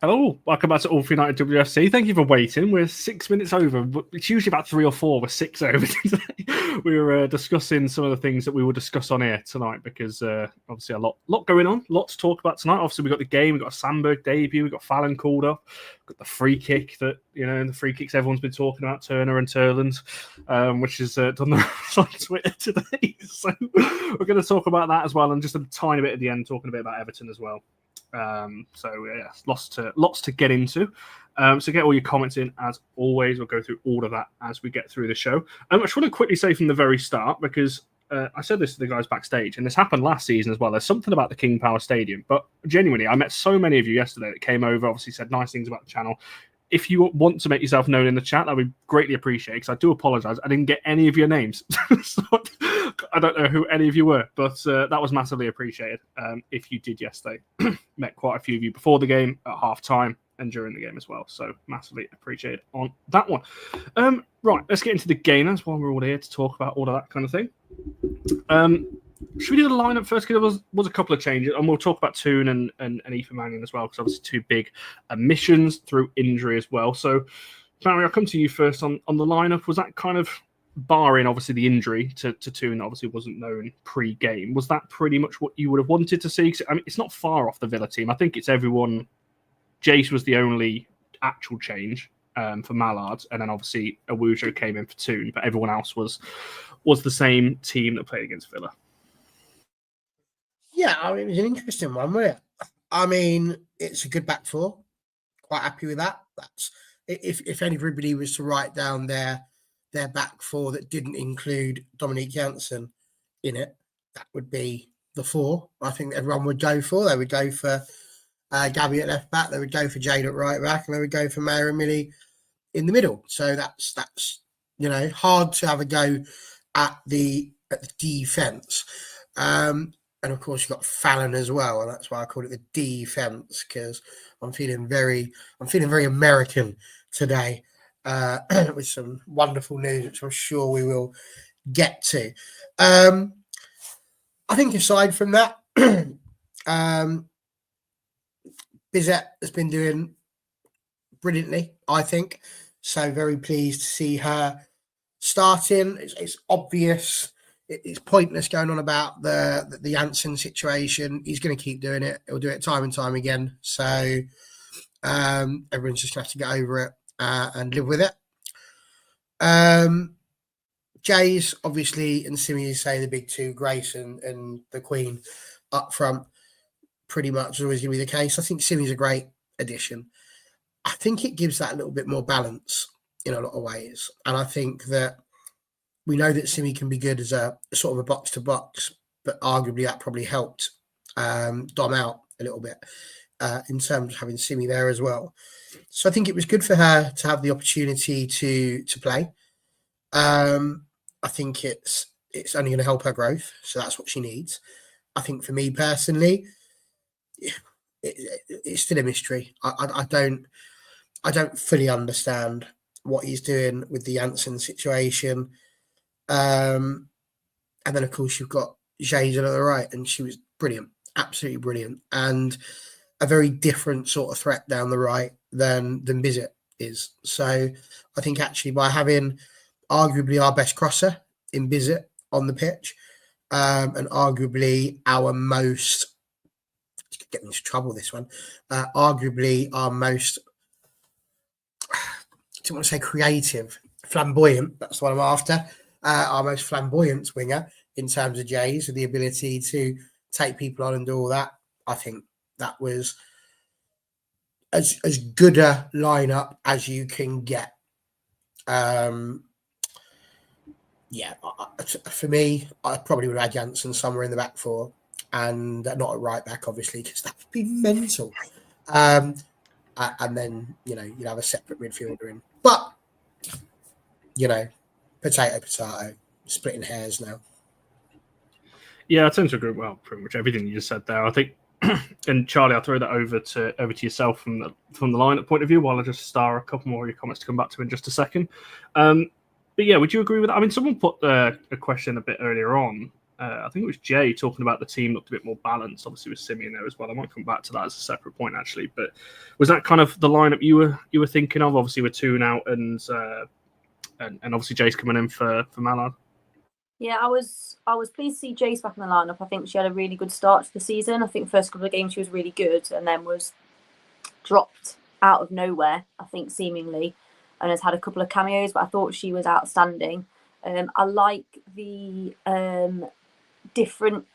Hello, welcome back to All for United WFC. Thank you for waiting. We're 6 minutes over. It's usually about 3 or 4. We're 6 over today. We were discussing some of the things that we will discuss on here tonight because obviously a lot going on, lot to talk about tonight. Obviously, we got the game, we got a Sandberg debut, we got Fallon called up, got the free kick that the free kicks everyone's been talking about, Turner and Turland, which has done the on Twitter today. So we're going to talk about that as well, and just a tiny bit at the end, talking a bit about Everton as well. Lots to get into. So get all your comments in as always. We'll go through all of that as we get through the show. I just want to quickly say from the very start, because I said this to the guys backstage, and this happened last season as well. There's something about the King Power Stadium, but genuinely, I met so many of you yesterday that came over, obviously said nice things about the channel. If you want to make yourself known in the chat, that would be greatly appreciated, because I do apologise. I didn't get any of your names. So I don't know who any of you were, but that was massively appreciated if you did yesterday. Met quite a few of you before the game, at half-time, and during the game as well. So massively appreciated on that one. Right, let's get into the game. That's why we're all here, to talk about all of that kind of thing. Should we do the lineup first? Because there was a couple of changes, and we'll talk about Toon and Ethan Mannion as well, because obviously two big omissions through injury as well. So, Barry, I'll come to you first on the lineup. Was that kind of, barring obviously the injury to Toon, that obviously wasn't known pre-game, was that pretty much what you would have wanted to see? I mean, it's not far off the Villa team. I think it's everyone. Geyse was the only actual change for Mallard, and then obviously Awujo came in for Toon, but everyone else was the same team that played against Villa. Yeah, I mean, it was an interesting one, wasn't it? I mean, it's a good back four. Quite happy with that. That's if anybody was to write down their back four that didn't include Dominique Janssen in it, that would be the four I think everyone would go for. They would go for Gabby at left back, they would go for Jade at right back, and they would go for Maya and Millie in the middle. So that's hard to have a go at the defense. And of course, you've got Fallon as well, and that's why I call it the defense, because I'm feeling very American today, with some wonderful news, which I'm sure we will get to. I think aside from that, Bizet has been doing brilliantly, I think. So very pleased to see her starting. It's obvious. It's pointless going on about the Janssen situation. He's going to keep doing it. He'll do it time and time again. So everyone's just going to have to get over it and live with it. Geyse, obviously, and Simi say the big two, Grace and the Queen up front, pretty much always going to be the case. I think Simi's a great addition. I think it gives that a little bit more balance in a lot of ways. And I think that we know that Simi can be good as a sort of a box-to-box, but arguably that probably helped Dom out a little bit in terms of having Simi there as well. So I think it was good for her to have the opportunity to play. I think it's only going to help her growth, so that's what she needs. I think for me personally, it's still a mystery. I don't fully understand what he's doing with the Janssen situation. And then, of course, you've got Geyse on the right, and she was brilliant, absolutely brilliant, and a very different sort of threat down the right than Bizet is. So I think actually by having arguably our best crosser in Bizet on the pitch, and arguably our most, get into trouble this one, arguably our most, I don't want to say creative, flamboyant, that's what I'm after, our most flamboyant winger in terms of Geyse, with the ability to take people on and do all that. I think that was as good a lineup as you can get. For me, I probably would have had Janssen somewhere in the back four, and not at right back, obviously, because that would be mental. And then, you'd have a separate midfielder in. But, potato, splitting hairs now. Yeah, I tend to agree. Well, pretty much everything you just said there. I think, and Charlie, I'll throw that over to yourself from the lineup point of view, while I just star a couple more of your comments to come back to in just a second. But yeah, would you agree with that? I mean, someone put a question a bit earlier on I think it was Jay talking about the team looked a bit more balanced, obviously with Simi in there as well. I might come back to that as a separate point actually. But was that kind of the lineup you were thinking of? Obviously with Toon out and obviously Jay's coming in for Mallard. Yeah, I was pleased to see Geyse back in the lineup. I think she had a really good start to the season. I think first couple of games she was really good, and then was dropped out of nowhere, I think, seemingly, and has had a couple of cameos, but I thought she was outstanding. I like the different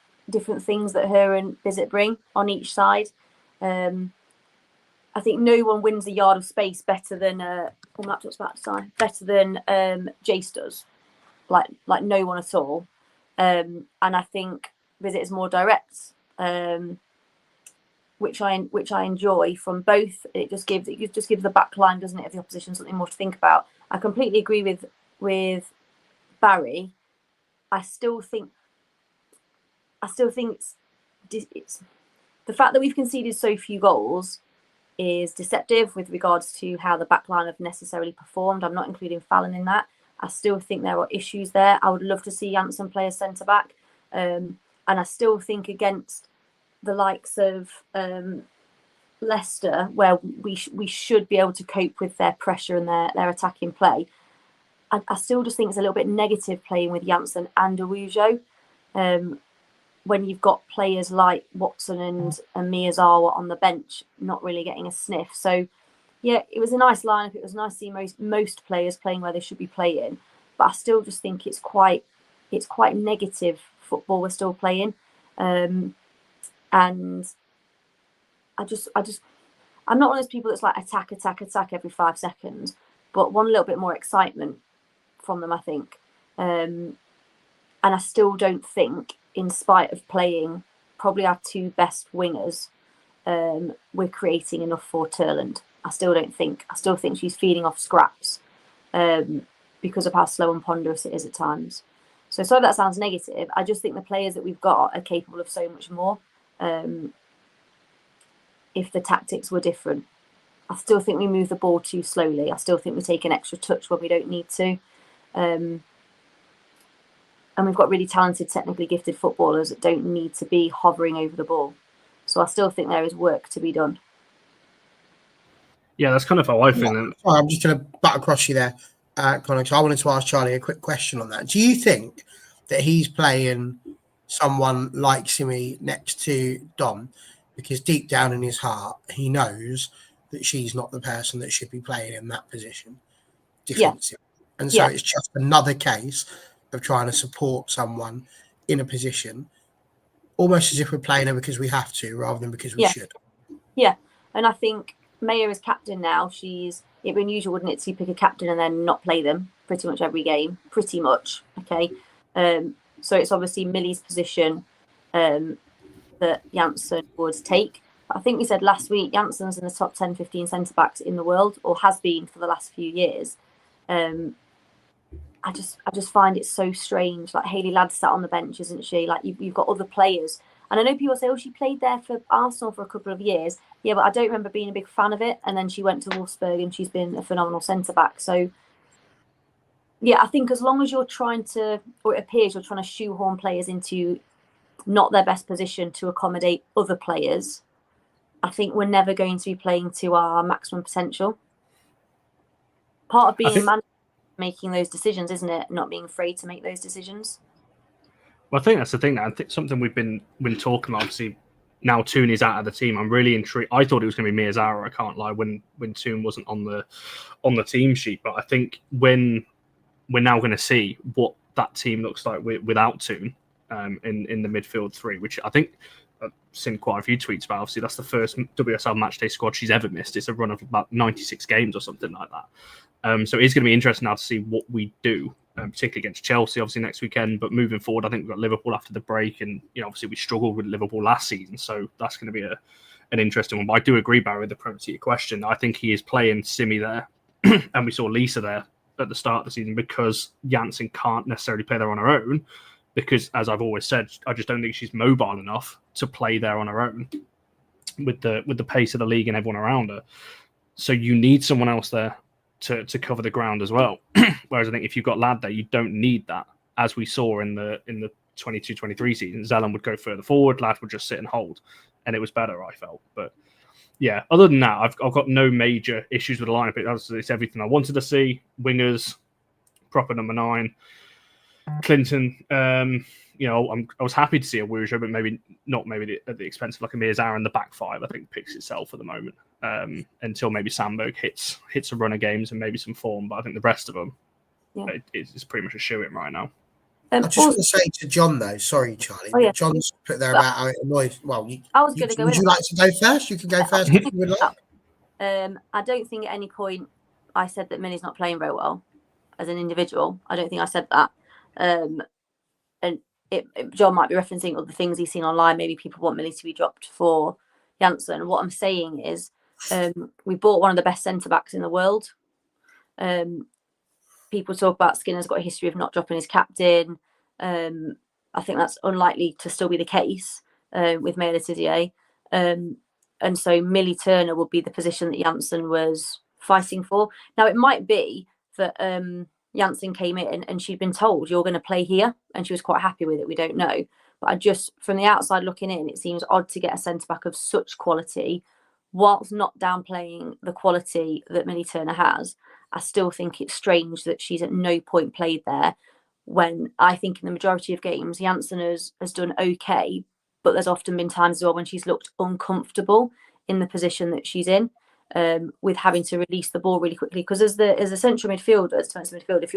things that her and Bizet bring on each side. I think no one wins a yard of space better than better than Geyse does. Like no one at all. And I think Bizet is more direct, which I enjoy from both. It just gives the back line, doesn't it, of the opposition something more to think about. I completely agree with Barry. I still think it's the fact that we've conceded so few goals is deceptive with regards to how the back line have necessarily performed. I'm not including Fallon in that. I still think there are issues there. I would love to see Janssen play as centre back, and I still think against the likes of Leicester, where we should be able to cope with their pressure and their attacking play. I still just think it's a little bit negative playing with Janssen and Arujo, when you've got players like Watson and Miyazawa on the bench not really getting a sniff. So yeah, it was a nice lineup. It was nice to see most players playing where they should be playing, but I still just think it's quite negative football we're still playing, and I'm not one of those people that's like attack every 5 seconds, but want a little bit more excitement from them, I think. And I still don't think, in spite of playing probably our 2 best wingers, we're creating enough for Turland. I still think she's feeding off scraps because of how slow and ponderous it is at times. So sorry that sounds negative. I just think the players that we've got are capable of so much more. If the tactics were different, I still think we move the ball too slowly. I still think we take an extra touch when we don't need to. And we've got really talented, technically gifted footballers that don't need to be hovering over the ball. So I still think there is work to be done. Yeah, that's kind of how I feel. Sorry, I'm just going to butt across you there, Connor. So I wanted to ask Charlie a quick question on that. Do you think that he's playing someone like Simi next to Dom because deep down in his heart, he knows that she's not the person that should be playing in that position defensively? Yeah. And so it's just another case of trying to support someone in a position, almost as if we're playing her because we have to rather than because we should. Yeah, and I think Maya is captain now. It'd be unusual, wouldn't it, to pick a captain and then not play them pretty much every game? Pretty much, okay. So it's obviously Millie's position that Janssen would take. But I think we said last week Janssen's in the top 10, 15 centre backs in the world, or has been for the last few years. I just find it so strange. Like Hayley Ladd sat on the bench, isn't she? Like you've got other players. And I know people say, oh, she played there for Arsenal for a couple of years. Yeah, but I don't remember being a big fan of it. And then she went to Wolfsburg and she's been a phenomenal centre-back. So, yeah, I think as long as you're trying to, or it appears you're trying to shoehorn players into not their best position to accommodate other players, I think we're never going to be playing to our maximum potential. Part of being manager, making those decisions, isn't it? Not being afraid to make those decisions. Well, I think that's the thing. I think something we've been talking about. Obviously, now Toon is out of the team. I'm really intrigued. I thought it was going to be Miyazawa. I can't lie. When Toon wasn't on the team sheet, but I think when we're now going to see what that team looks like without Toon in the midfield 3, which I think I've seen quite a few tweets about. Obviously, that's the first WSL matchday squad she's ever missed. It's a run of about 96 games or something like that. So it's going to be interesting now to see what we do. Particularly against Chelsea, obviously next weekend. But moving forward, I think we've got Liverpool after the break, and obviously we struggled with Liverpool last season, so that's going to be an interesting one. But I do agree, Barry, with the premise of your question. I think he is playing Simi there, and we saw Lisa there at the start of the season because Janssen can't necessarily play there on her own. Because, as I've always said, I just don't think she's mobile enough to play there on her own with the pace of the league and everyone around her. So you need someone else there to cover the ground as well. Whereas I think if you've got Ladd there, you don't need that, as we saw in the 22-23 season, Celin would go further forward, Lad would just sit and hold, and it was better, I felt. But yeah, other than that, I've got no major issues with the lineup. It's everything I wanted to see. Wingers, proper number 9. Clinton, I was happy to see a Wuja, but maybe not at the expense of like a Mirzar in the back 5. I think picks itself at the moment until maybe Sandberg hits a run of games and maybe some form. But I think the rest of them is pretty much a shoe-in right now. I just want to say to John, though, sorry, Charlie, John's put there about how it annoys. Well, I was going to go. Would you like to go first? You can go first if you would like. I don't think at any point I said that Millie's not playing very well as an individual. I don't think I said that. And John might be referencing other things he's seen online. Maybe people want Millie to be dropped for Janssen. What I'm saying is we bought one of the best centre-backs in the world. People talk about Skinner's got a history of not dropping his captain. I think that's unlikely to still be the case with Maya Letizier. And so Millie Turner would be the position that Janssen was fighting for. Now, it might be that Janssen came in and she'd been told, you're going to play here, and she was quite happy with it. We don't know. But from the outside looking in, it seems odd to get a centre-back of such quality whilst not downplaying the quality that Millie Turner has. I still think it's strange that she's at no point played there, when I think in the majority of games, Janssen has done okay, but there's often been times as well when she's looked uncomfortable in the position that she's in, with having to release the ball really quickly. Because as a central midfielder, as defensive midfield, if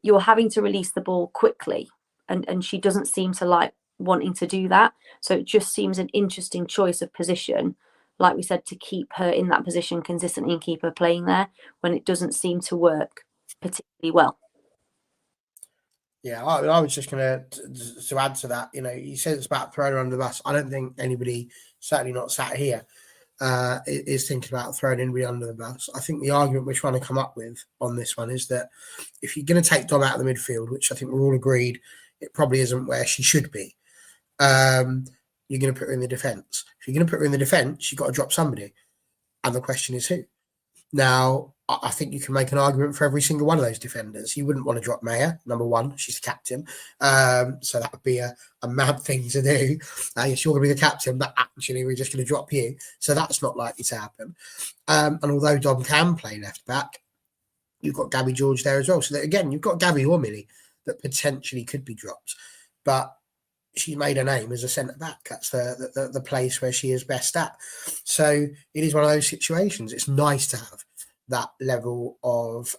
you're having to release the ball quickly, and she doesn't seem to like wanting to do that. So it just seems an interesting choice of position, like we said, to keep her in that position consistently and keep her playing there when it doesn't seem to work particularly well. Yeah, I was just going to add to that. You said it's about throwing her under the bus. I don't think anybody, certainly not sat here, is thinking about throwing anybody under the bus. I think the argument we're trying to come up with on this one is that if you're going to take Dom out of the midfield, which I think we're all agreed it probably isn't where she should be, you're going to put her in the defence. If you're going to put her in the defence, you've got to drop somebody. And the question is who? Now, I think you can make an argument for every single one of those defenders. You wouldn't want to drop Maya, number 1. She's the captain. So that would be a mad thing to do. Yes, you're going to be the captain, but actually we're just going to drop you. So that's not likely to happen. And although Dom can play left back, you've got Gabby George there as well. So that, again, you've got Gabby or Millie that potentially could be dropped. But she made her name as a centre-back. That's the place where she is best at. So it is one of those situations. It's nice to have that level of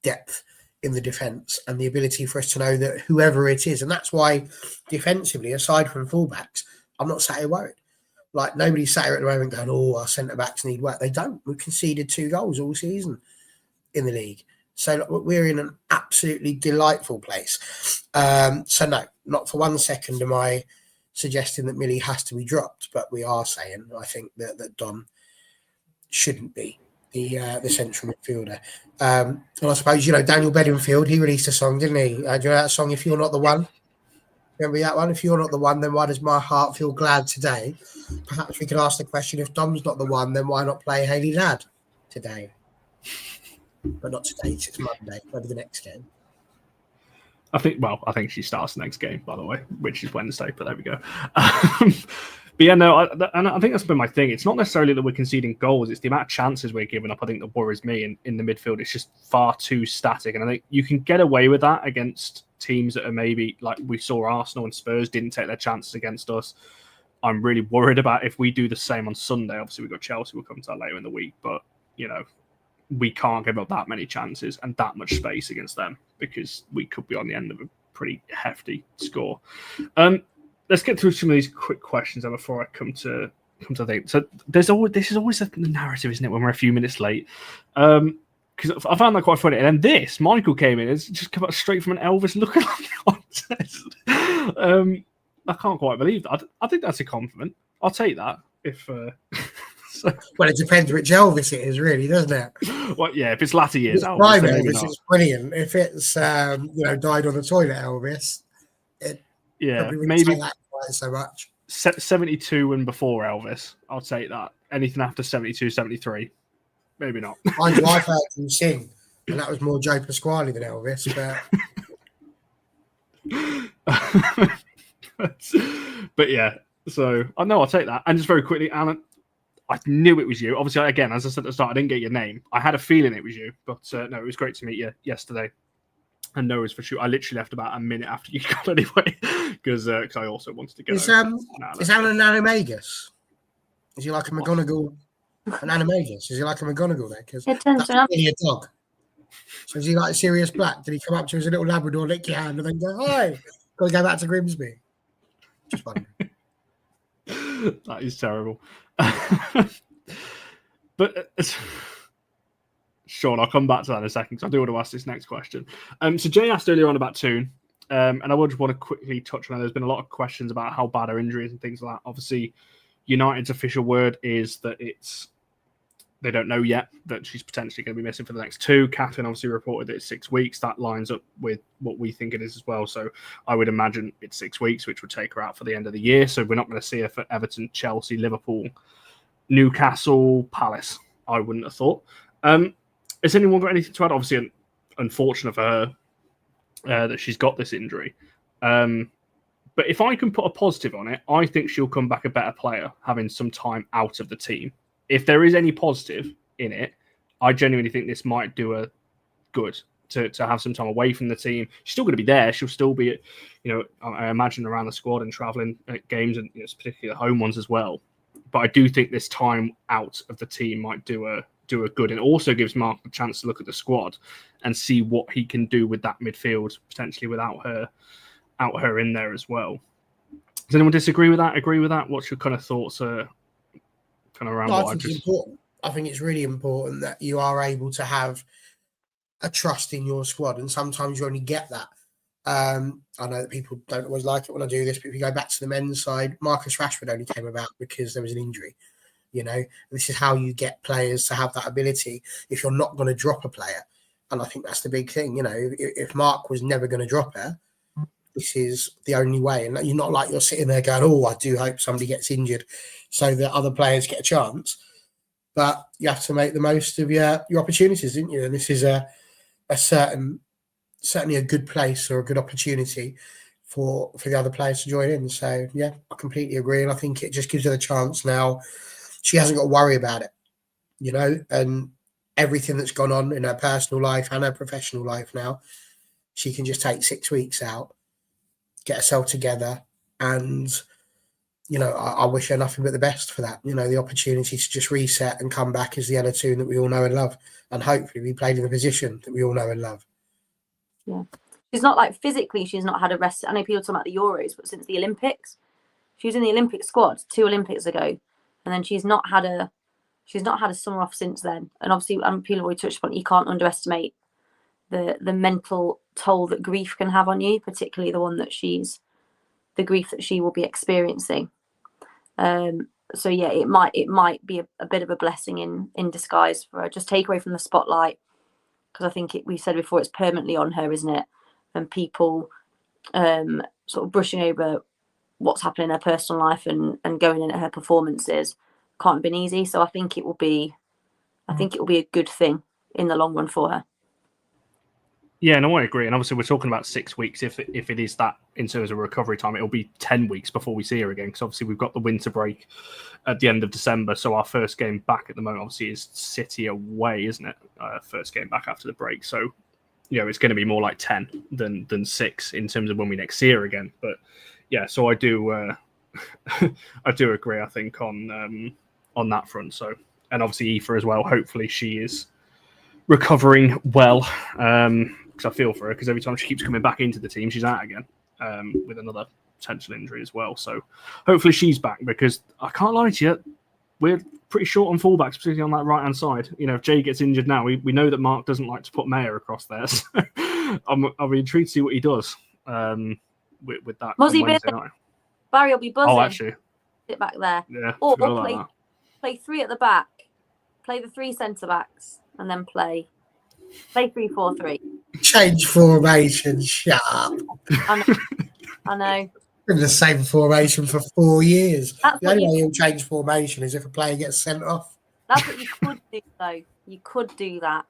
depth in the defence and the ability for us to know that whoever it is, and that's why defensively, aside from fullbacks, I'm not sat here worried. Like, nobody's sat here at the moment going, oh, our centre-backs need work. They don't. We've conceded 2 goals all season in the league. So we're in an absolutely delightful place. So no, not for 1 second am I suggesting that Millie has to be dropped, but we are saying, I think, that Dom shouldn't be the central midfielder. And I suppose, Daniel Bedingfield, he released a song, didn't he? Do you know that song, If You're Not the One? Remember that one? If you're not the one, then why does my heart feel glad today? Perhaps we could ask the question, if Dom's not the one, then why not play Hayley Ladd today? But not today, it's Monday, maybe the next game. I think she starts the next game, by the way, which is Wednesday, but there we go. But yeah, no, I think that's been my thing. It's not necessarily that we're conceding goals, it's the amount of chances we're giving up, I think, that worries me in the midfield. It's just far too static. And I think you can get away with that against teams that are maybe, like we saw Arsenal and Spurs didn't take their chances against us. I'm really worried about if we do the same on Sunday. Obviously, we've got Chelsea, we'll come to that later in the week, but, we can't give up that many chances and that much space against them because we could be on the end of a pretty hefty score. Let's get through some of these quick questions before I come to think. So this is always the narrative, isn't it, when we're a few minutes late? Because I found that quite funny. And then Michael came in. It's just come out straight from an Elvis lookalike contest. I can't quite believe that. I think that's a compliment. I'll take that if. Well, it depends which Elvis it is, really, doesn't it? Well, yeah, if it's latter years, Elvis, it's brilliant. If it's died on the toilet Elvis, maybe that quite so much. 72 and before Elvis, I'll take that. Anything after 72, 73, maybe not. I've heard him sing, and that was more Joe Pasquale than Elvis. But But yeah, so I know I'll take that. And just very quickly, Alan, I knew it was you. Obviously, again, as I said at the start, I didn't get your name. I had a feeling it was you, but no, it was great to meet you yesterday. And no, it was for sure. I literally left about a minute after you got anyway, because I also wanted to go. Is Alan an animagus? Is he like a McGonagall? An animagus? Is he like a McGonagall there? Because that's really a dog. So is he like Sirius Black? Did he come up to his little Labrador, lick your hand, and then go, "Hi"? Got to go back to Grimsby. Just wondering. That is terrible. But Sean, I'll come back to that in a second because I do want to ask this next question. So Jay asked earlier on about Toon, and I would just want to quickly touch on it. There's been a lot of questions about how bad her injury is and things like that. Obviously, United's official word is that they don't know yet that she's potentially going to be missing for the next 2. Catherine obviously reported that it's 6 weeks. That lines up with what we think it is as well. So I would imagine it's 6 weeks, which would take her out for the end of the year. So we're not going to see her for Everton, Chelsea, Liverpool, Newcastle, Palace. I wouldn't have thought. Has anyone got anything to add? Obviously, unfortunate for her that she's got this injury. But if I can put a positive on it, I think she'll come back a better player having some time out of the team. If there is any positive in it, I genuinely think this might do her good to have some time away from the team. She's still going to be there. She'll still be, I imagine around the squad and traveling at games, and particularly the home ones as well. But I do think this time out of the team might do her good, and also gives Mark a chance to look at the squad and see what he can do with that midfield potentially without her in there as well. Does anyone disagree with that? Agree with that? What's your kind of thoughts? Kind of around what I think it's important. I think it's really important that you are able to have a trust in your squad, and sometimes you only get that. I know that people don't always like it when I do this, but if you go back to the men's side, Marcus Rashford only came about because there was an injury. This is how you get players to have that ability if you're not going to drop a player. And I think that's the big thing. If Mark was never going to drop her, this is the only way. And you're not like you're sitting there going, "Oh, I do hope somebody gets injured so that other players get a chance." But you have to make the most of your opportunities, didn't you? And this is certainly a good place or a good opportunity for the other players to join in. So, yeah, I completely agree. And I think it just gives her the chance now. She hasn't got to worry about it, and everything that's gone on in her personal life and her professional life now, she can just take 6 weeks out, get herself together, and I wish her nothing but the best for that. The opportunity to just reset and come back as the Ella Toon that we all know and love, and hopefully be played in the position that we all know and love. Yeah, she's not like physically. She's not had a rest. I know people talk about the Euros, but since the Olympics, she was in the Olympic squad 2 Olympics ago, and then she's not had a summer off since then. And obviously, people already touched upon, you can't underestimate the mental toll that grief can have on you, particularly the grief that she will be experiencing. So yeah, it might be a bit of a blessing in disguise for her. Just take away from the spotlight, because I think we said before, it's permanently on her, isn't it? And people sort of brushing over what's happening in her personal life and going in at her performances can't have been easy. So I think it will be a good thing in the long run for her. Yeah, no, I agree. And obviously, we're talking about 6 weeks. If it is that in terms of recovery time, it'll be 10 weeks before we see her again. Because obviously, we've got the winter break at the end of December. So our first game back at the moment, obviously, is City away, isn't it? First game back after the break. So, it's going to be more like 10 than 6 in terms of when we next see her again. But yeah, so I do I do agree. I think on that front. So, and obviously Aoife as well. Hopefully, she is recovering well. Because I feel for her, because every time she keeps coming back into the team, she's out again with another potential injury as well. So hopefully she's back, because I can't lie to you, we're pretty short on fullbacks, particularly on that right-hand side. If Jay gets injured now, we know that Mark doesn't like to put Mayer across there. So I'll be intrigued to see what he does with that on Wednesday night. Barry will be buzzing. Oh, actually. Sit back there. Yeah, or play 3 at the back, play the 3 centre-backs, and then play 3-4-3. Change formation, sharp. I know. Been the same formation for 4 years. That's the only way you'll change formation is if a player gets sent off. That's what you could do, though. You could do that.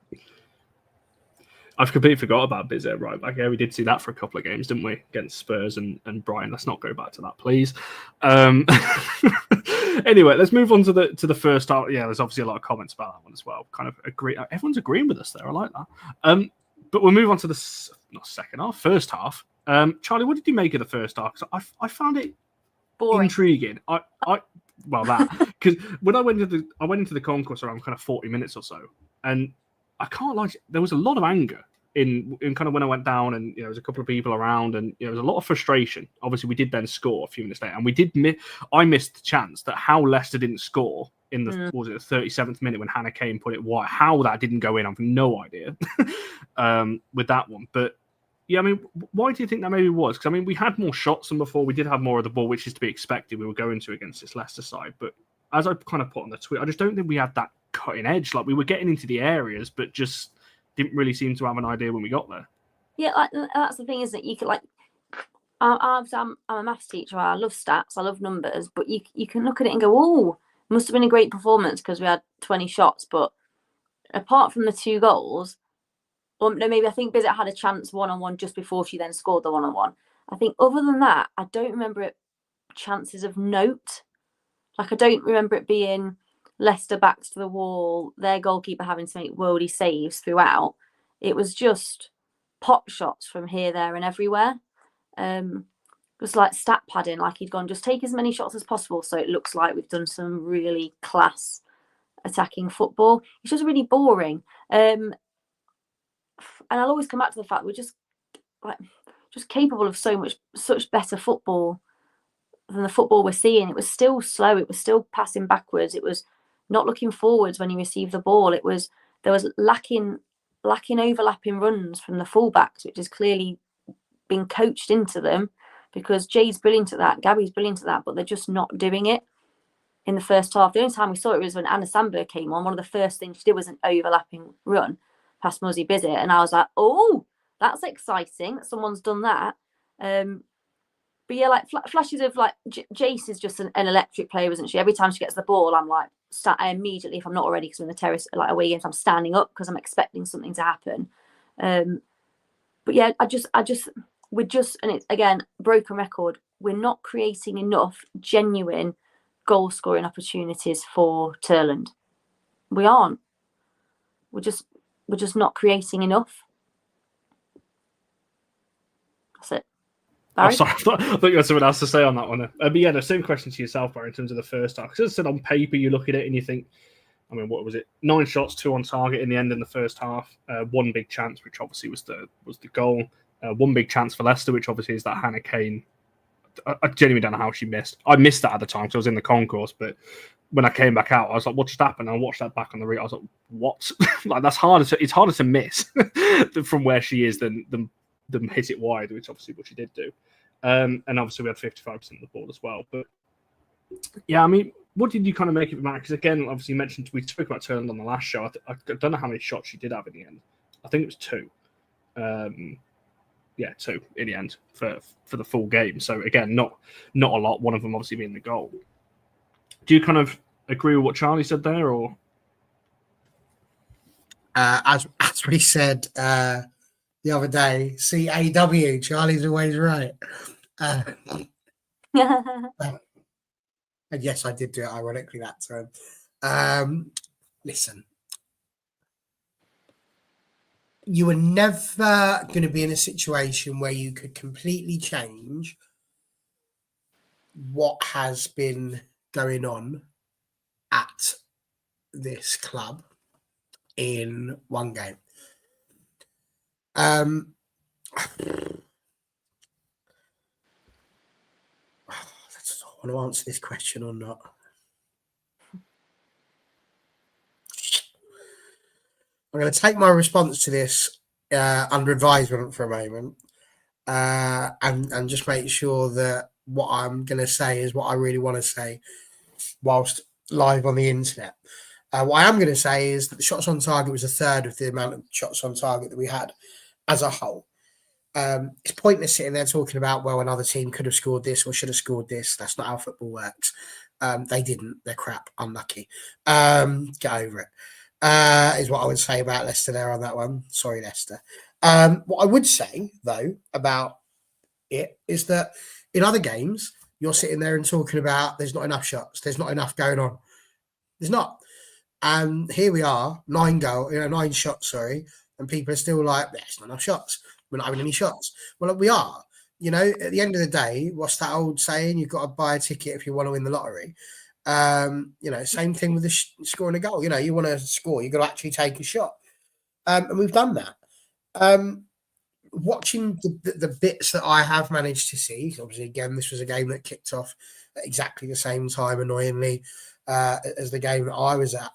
I've completely forgot about Bizet right back. Yeah, we did see that for a couple of games, didn't we? Against Spurs and Brighton. Let's not go back to that, please. Anyway, let's move on to the first half. Yeah, there's obviously a lot of comments about that one as well. Kind of agree. Everyone's agreeing with us there. I like that. But we'll move on to the first half. Charlie, what did you make of the first half? Because I found it Boring. intriguing. Because when I went into the concourse around kind of 40 minutes or so, and I can't lie, there was a lot of anger in kind of when I went down, and there was a couple of people around, and there was a lot of frustration. Obviously, we did then score a few minutes later, and we did. I missed the chance that how Leicester didn't score in the what was it, the 37th minute when Hannah Kane put it wide. How that didn't go in, I've no idea with that one. But yeah, I mean, why do you think that maybe was? Because I mean, we had more shots than before. We did have more of the ball, which is to be expected. We were going to against this Leicester side, but as I kind of put on the tweet, I just don't think we had that cutting edge. Like, we were getting into the areas, but just didn't really seem to have an idea when we got there. Yeah, like, that's the thing, isn't it? You could, like, I'm a maths teacher. I love stats. I love numbers. But you can look at it and go, oh, must have been a great performance because we had 20 shots. But apart from the 2 goals, or no, maybe I think Bizet had a chance one-on-one just before she then scored the one-on-one. I think other than that, I don't remember it chances of note. Like, I don't remember it being Leicester backs to the wall, their goalkeeper having to make worldy saves throughout. It was just pot shots from here, there, and everywhere. It was like stat padding, like he'd gone, just take as many shots as possible so it looks like we've done some really class attacking football. It's just really boring. And I'll always come back to the fact we're just capable of such better football than the football we're seeing. It was still slow. It was still passing backwards. It was not looking forwards when you received the ball. There was lacking overlapping runs from the fullbacks, which has clearly been coached into them, because Jay's brilliant at that, Gabby's brilliant at that, but they're just not doing it in the first half. The only time we saw it was when Anna Sandberg came on. One of the first things she did was an overlapping run past Muzzy Bizet, and I was like, oh, that's exciting that someone's done that. But yeah, like flashes of, like, Geyse is just an electric player, isn't she? Every time she gets the ball, I'm like, I immediately, if I'm not already, because we're in the terrace, like away games, I'm standing up because I'm expecting something to happen. But yeah, we're just, and it's again, broken record, we're not creating enough genuine goal scoring opportunities for Turland. We aren't. We're just not creating enough. That's it. Oh, sorry, I thought you had something else to say on that one. But yeah, the same question to yourself, Barry, in terms of the first half. Because as I said, on paper, you look at it and you think, I mean, what was it? 9 shots, 2 on target in the end in the first half. 1 big chance, which obviously was the goal. 1 big chance for Leicester, which obviously is that Hannah Kane. I genuinely don't know how she missed. I missed that at the time because I was in the concourse, but when I came back out, I was like, what just happened? And I watched that back on the read. I was like, what? Like, it's harder to miss from where she is than hit it wide, which obviously what she did do. And obviously we had 55% of the ball as well. But yeah, I mean, what did you kind of make of it, Matt? Because again, obviously you mentioned, we spoke about Turland on the last show. I don't know how many shots she did have in the end. I think it was 2. 2 in the end for the full game. So again, not a lot. One of them obviously being the goal. Do you kind of agree with what Charlie said there, or? As we said the other day, CAW, Charlie's always right. And yes, I did do it ironically that time. Listen, you were never going to be in a situation where you could completely change what has been going on at this club in one game. I want to answer this question or not. I'm going to take my response to this under advisement for a moment and just make sure that what I'm going to say is what I really want to say whilst live on the internet. What I am going to say is that the shots on target was a third of the amount of shots on target that we had as a whole. It's pointless sitting there talking about, well, another team could have scored this or should have scored this. That's not how football works. They didn't. They're crap. Unlucky. Get over it. Is what I would say about Leicester there on that one. Sorry, Leicester. What I would say, though, about it is that in other games, you're sitting there and talking about there's not enough shots, there's not enough going on. There's not. And here we are, 9 shots, and people are still like, there's not enough shots. We're not having any shots. Well, we are. At the end of the day, what's that old saying? You've got to buy a ticket if you want to win the lottery. Same thing with scoring a goal. You want to score, you've got to actually take a shot. And we've done that. Watching the bits that I have managed to see, obviously, again, this was a game that kicked off at exactly the same time, annoyingly, as the game that I was at.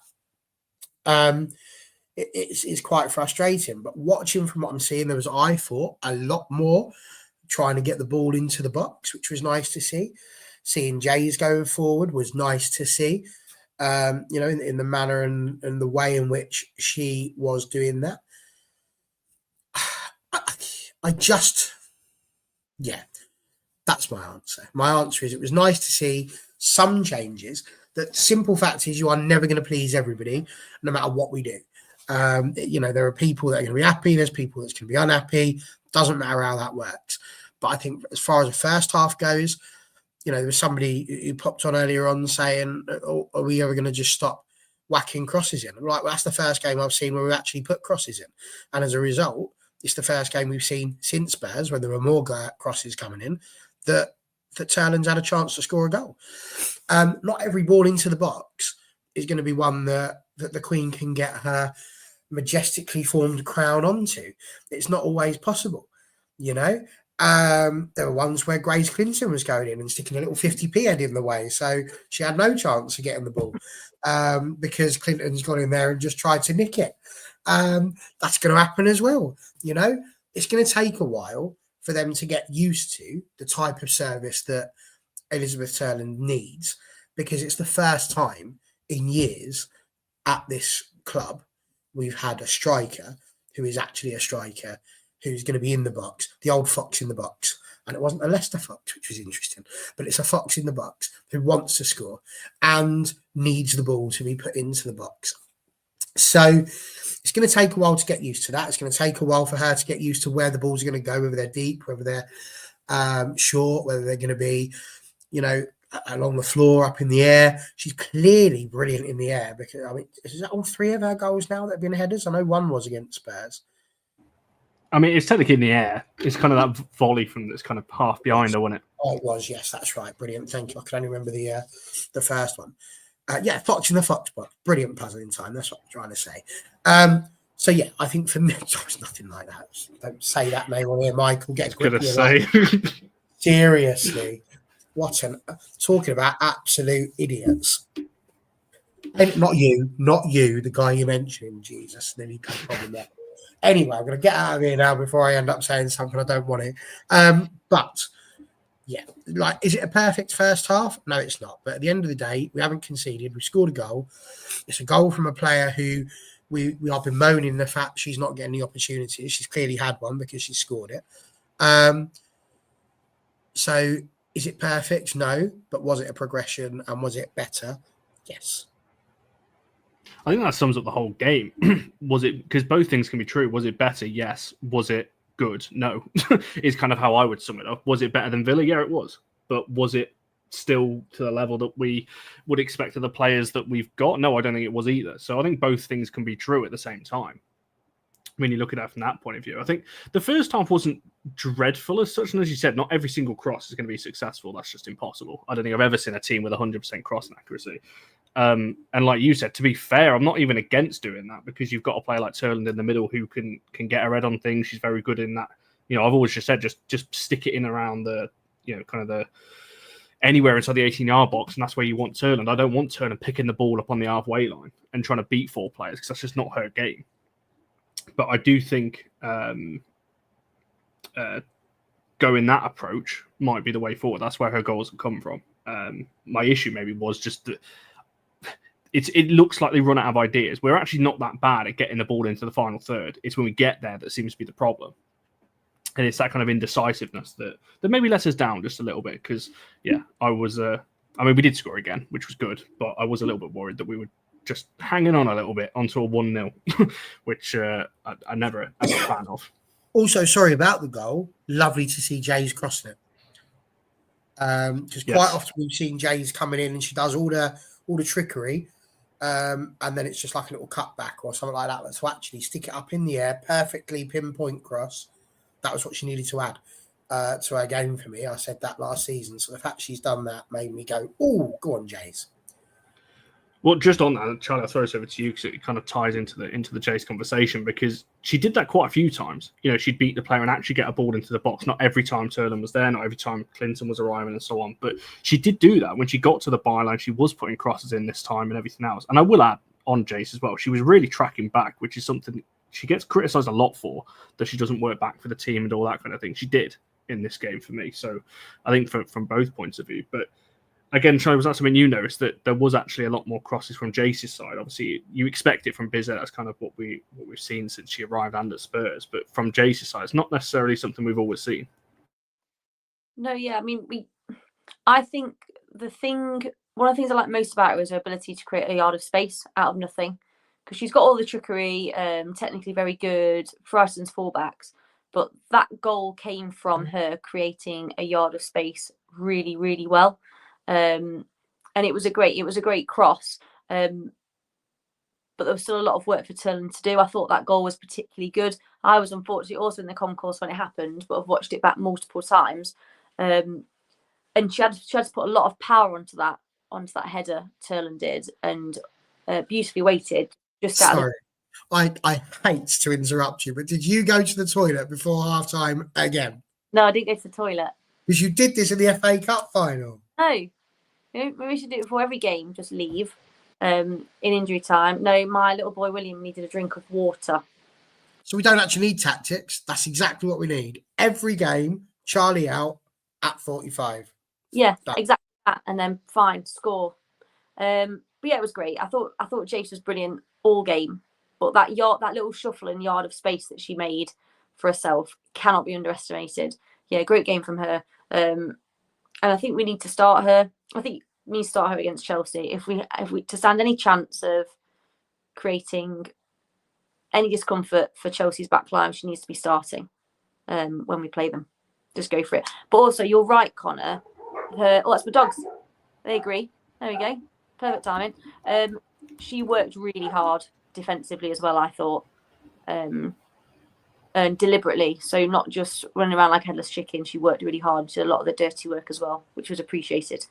It's quite frustrating. But watching from what I'm seeing, there was, I thought, a lot more trying to get the ball into the box, which was nice to see. Seeing Geyse going forward was nice to see, in the manner and the way in which she was doing that. That's my answer. My answer is it was nice to see some changes. The simple fact is you are never going to please everybody, no matter what we do. There are people that are going to be happy. There's people that's going to be unhappy. Doesn't matter how that works. But I think as far as the first half goes, there was somebody who popped on earlier on saying, are we ever going to just stop whacking crosses in? I'm like, well, that's the first game I've seen where we actually put crosses in. And as a result, it's the first game we've seen since Spurs, when there were more crosses coming in, that Terlin's had a chance to score a goal. Not every ball into the box is going to be one that the Queen can get her majestically formed crown onto. It's not always possible, There were ones where Grace Clinton was going in and sticking a little 50p head in the way, so she had no chance of getting the ball because Clinton's gone in there and just tried to nick it. That's going to happen as well. It's going to take a while for them to get used to the type of service that Elizabeth Terlin needs, because it's the first time in years at this club we've had a striker who is actually a striker who's going to be in the box, the old fox in the box. And it wasn't a Leicester fox, which was interesting, but it's a fox in the box who wants to score and needs the ball to be put into the box. So it's going to take a while to get used to that. It's going to take a while for her to get used to where the balls are going to go, whether they're deep, whether they're short, whether they're going to be, along the floor, up in the air. She's clearly brilliant in the air, because, is that all 3 of her goals now that have been headers? I know one was against Spurs. It's technically in the air. It's kind of that volley from that's kind of half behind her, wasn't it? Oh, it was. Yes, that's right. Brilliant. Thank you. I can only remember the first one. Fox in the Fox box. Brilliant puzzling time. That's what I'm trying to say. I think for me, it's nothing like that. Don't say that name on here, Michael. Get going to say. Seriously. Talking about absolute idiots. And not you, the guy you mentioned. Jesus, nearly got a problem there. Anyway, I'm going to get out of here now before I end up saying something I don't want to. Is it a perfect first half? No, it's not. But at the end of the day, we haven't conceded. We scored a goal. It's a goal from a player who we have been moaning the fact she's not getting the opportunities. She's clearly had one because she scored it. So is it perfect? No. But was it a progression and was it better? Yes. I think that sums up the whole game. Was it, because both things can be true. Was it better? Yes. Was it good? No. Is kind of how I would sum it up. Was it better than Villa? Yeah, it was. But was it still to the level that we would expect of the players that we've got? No, I don't think it was either. So I think both things can be true at the same time when you look at it from that point of view. I think the first half wasn't dreadful as such. And as you said, not every single cross is going to be successful. That's just impossible. I don't think I've ever seen a team with 100% crossing accuracy. And like you said, to be fair, I'm not even against doing that, because you've got a player like Terland in the middle who can get her head on things. She's very good in that. I've always just said, just stick it in around the, kind of the anywhere inside the 18-yard box, and that's where you want Terland. I don't want Terland picking the ball up on the halfway line and trying to beat 4 players, because that's just not her game. But I do think going that approach might be the way forward. That's where her goals have come from. My issue maybe was just that it looks like they run out of ideas. We're actually not that bad at getting the ball into the final third. It's when we get there that seems to be the problem. And it's that kind of indecisiveness that maybe lets us down just a little bit. Because, I was... we did score again, which was good. But I was a little bit worried that we were just hanging on a little bit onto a 1-0, which I'm never a fan of. Also, sorry about the goal. Lovely to see Geyse crossing it. Because quite Yes. often we've seen Geyse coming in and she does all the trickery, and then it's just like a little cutback or something like that. So actually stick it up in the air, perfectly pinpoint cross. That was what she needed to add to her game for me. I said that last season. So the fact she's done that made me go, "Oh, go on, Geyse." Well, just on that, Charlie, I'll throw this over to you because it kind of ties into the Chase conversation, because she did that quite a few times. You know, she'd beat the player and actually get a ball into the box. Not every time Turlin was there, not every time Clinton was arriving and so on. But she did do that. When she got to the byline, she was putting crosses in this time and everything else. And I will add on Jace as well, she was really tracking back, which is something she gets criticised a lot for, that she doesn't work back for the team and all that kind of thing. She did in this game for me. So I think from both points of view. But again, Charlie, was that something you noticed, that there was actually a lot more crosses from Jace's side? Obviously, you expect it from Bizet. That's kind of what we've seen since she arrived and at Spurs. But from Jace's side, it's not necessarily something we've always seen. No, yeah, I mean, I think one of the things I like most about her is her ability to create a yard of space out of nothing, because she's got all the trickery, technically very good, Brighton's fullbacks, but that goal came from her creating a yard of space really, really well. And it was a great cross. But there was still a lot of work for Celin to do. I thought that goal was particularly good. I was unfortunately also in the concourse when it happened, but I've watched it back multiple times. And she had to put a lot of power onto that header, Celin did, and beautifully weighted. Sorry, I hate to interrupt you, but did you go to the toilet before half time again? No, I didn't go to the toilet. Because you did this in the FA Cup final. No. Maybe we should do it before every game, just leave in injury time. No, my little boy William needed a drink of water. So we don't actually need tactics. That's exactly what we need. Every game, Charlie out at 45. Yeah, exactly that. And then fine, score. But yeah, it was great. I thought Jace was brilliant all game. But that little shuffle and yard of space that she made for herself cannot be underestimated. Yeah, great game from her. And I think we need to start her. I think we need to start her against Chelsea if we to stand any chance of creating any discomfort for Chelsea's backline. She needs to be starting when we play them. Just go for it. But also, you're right, Connor. That's my dogs. They agree. There we go. Perfect timing. She worked really hard defensively as well, I thought. And deliberately, so not just running around like a headless chicken. She worked really hard, did a lot of the dirty work as well, which was appreciated.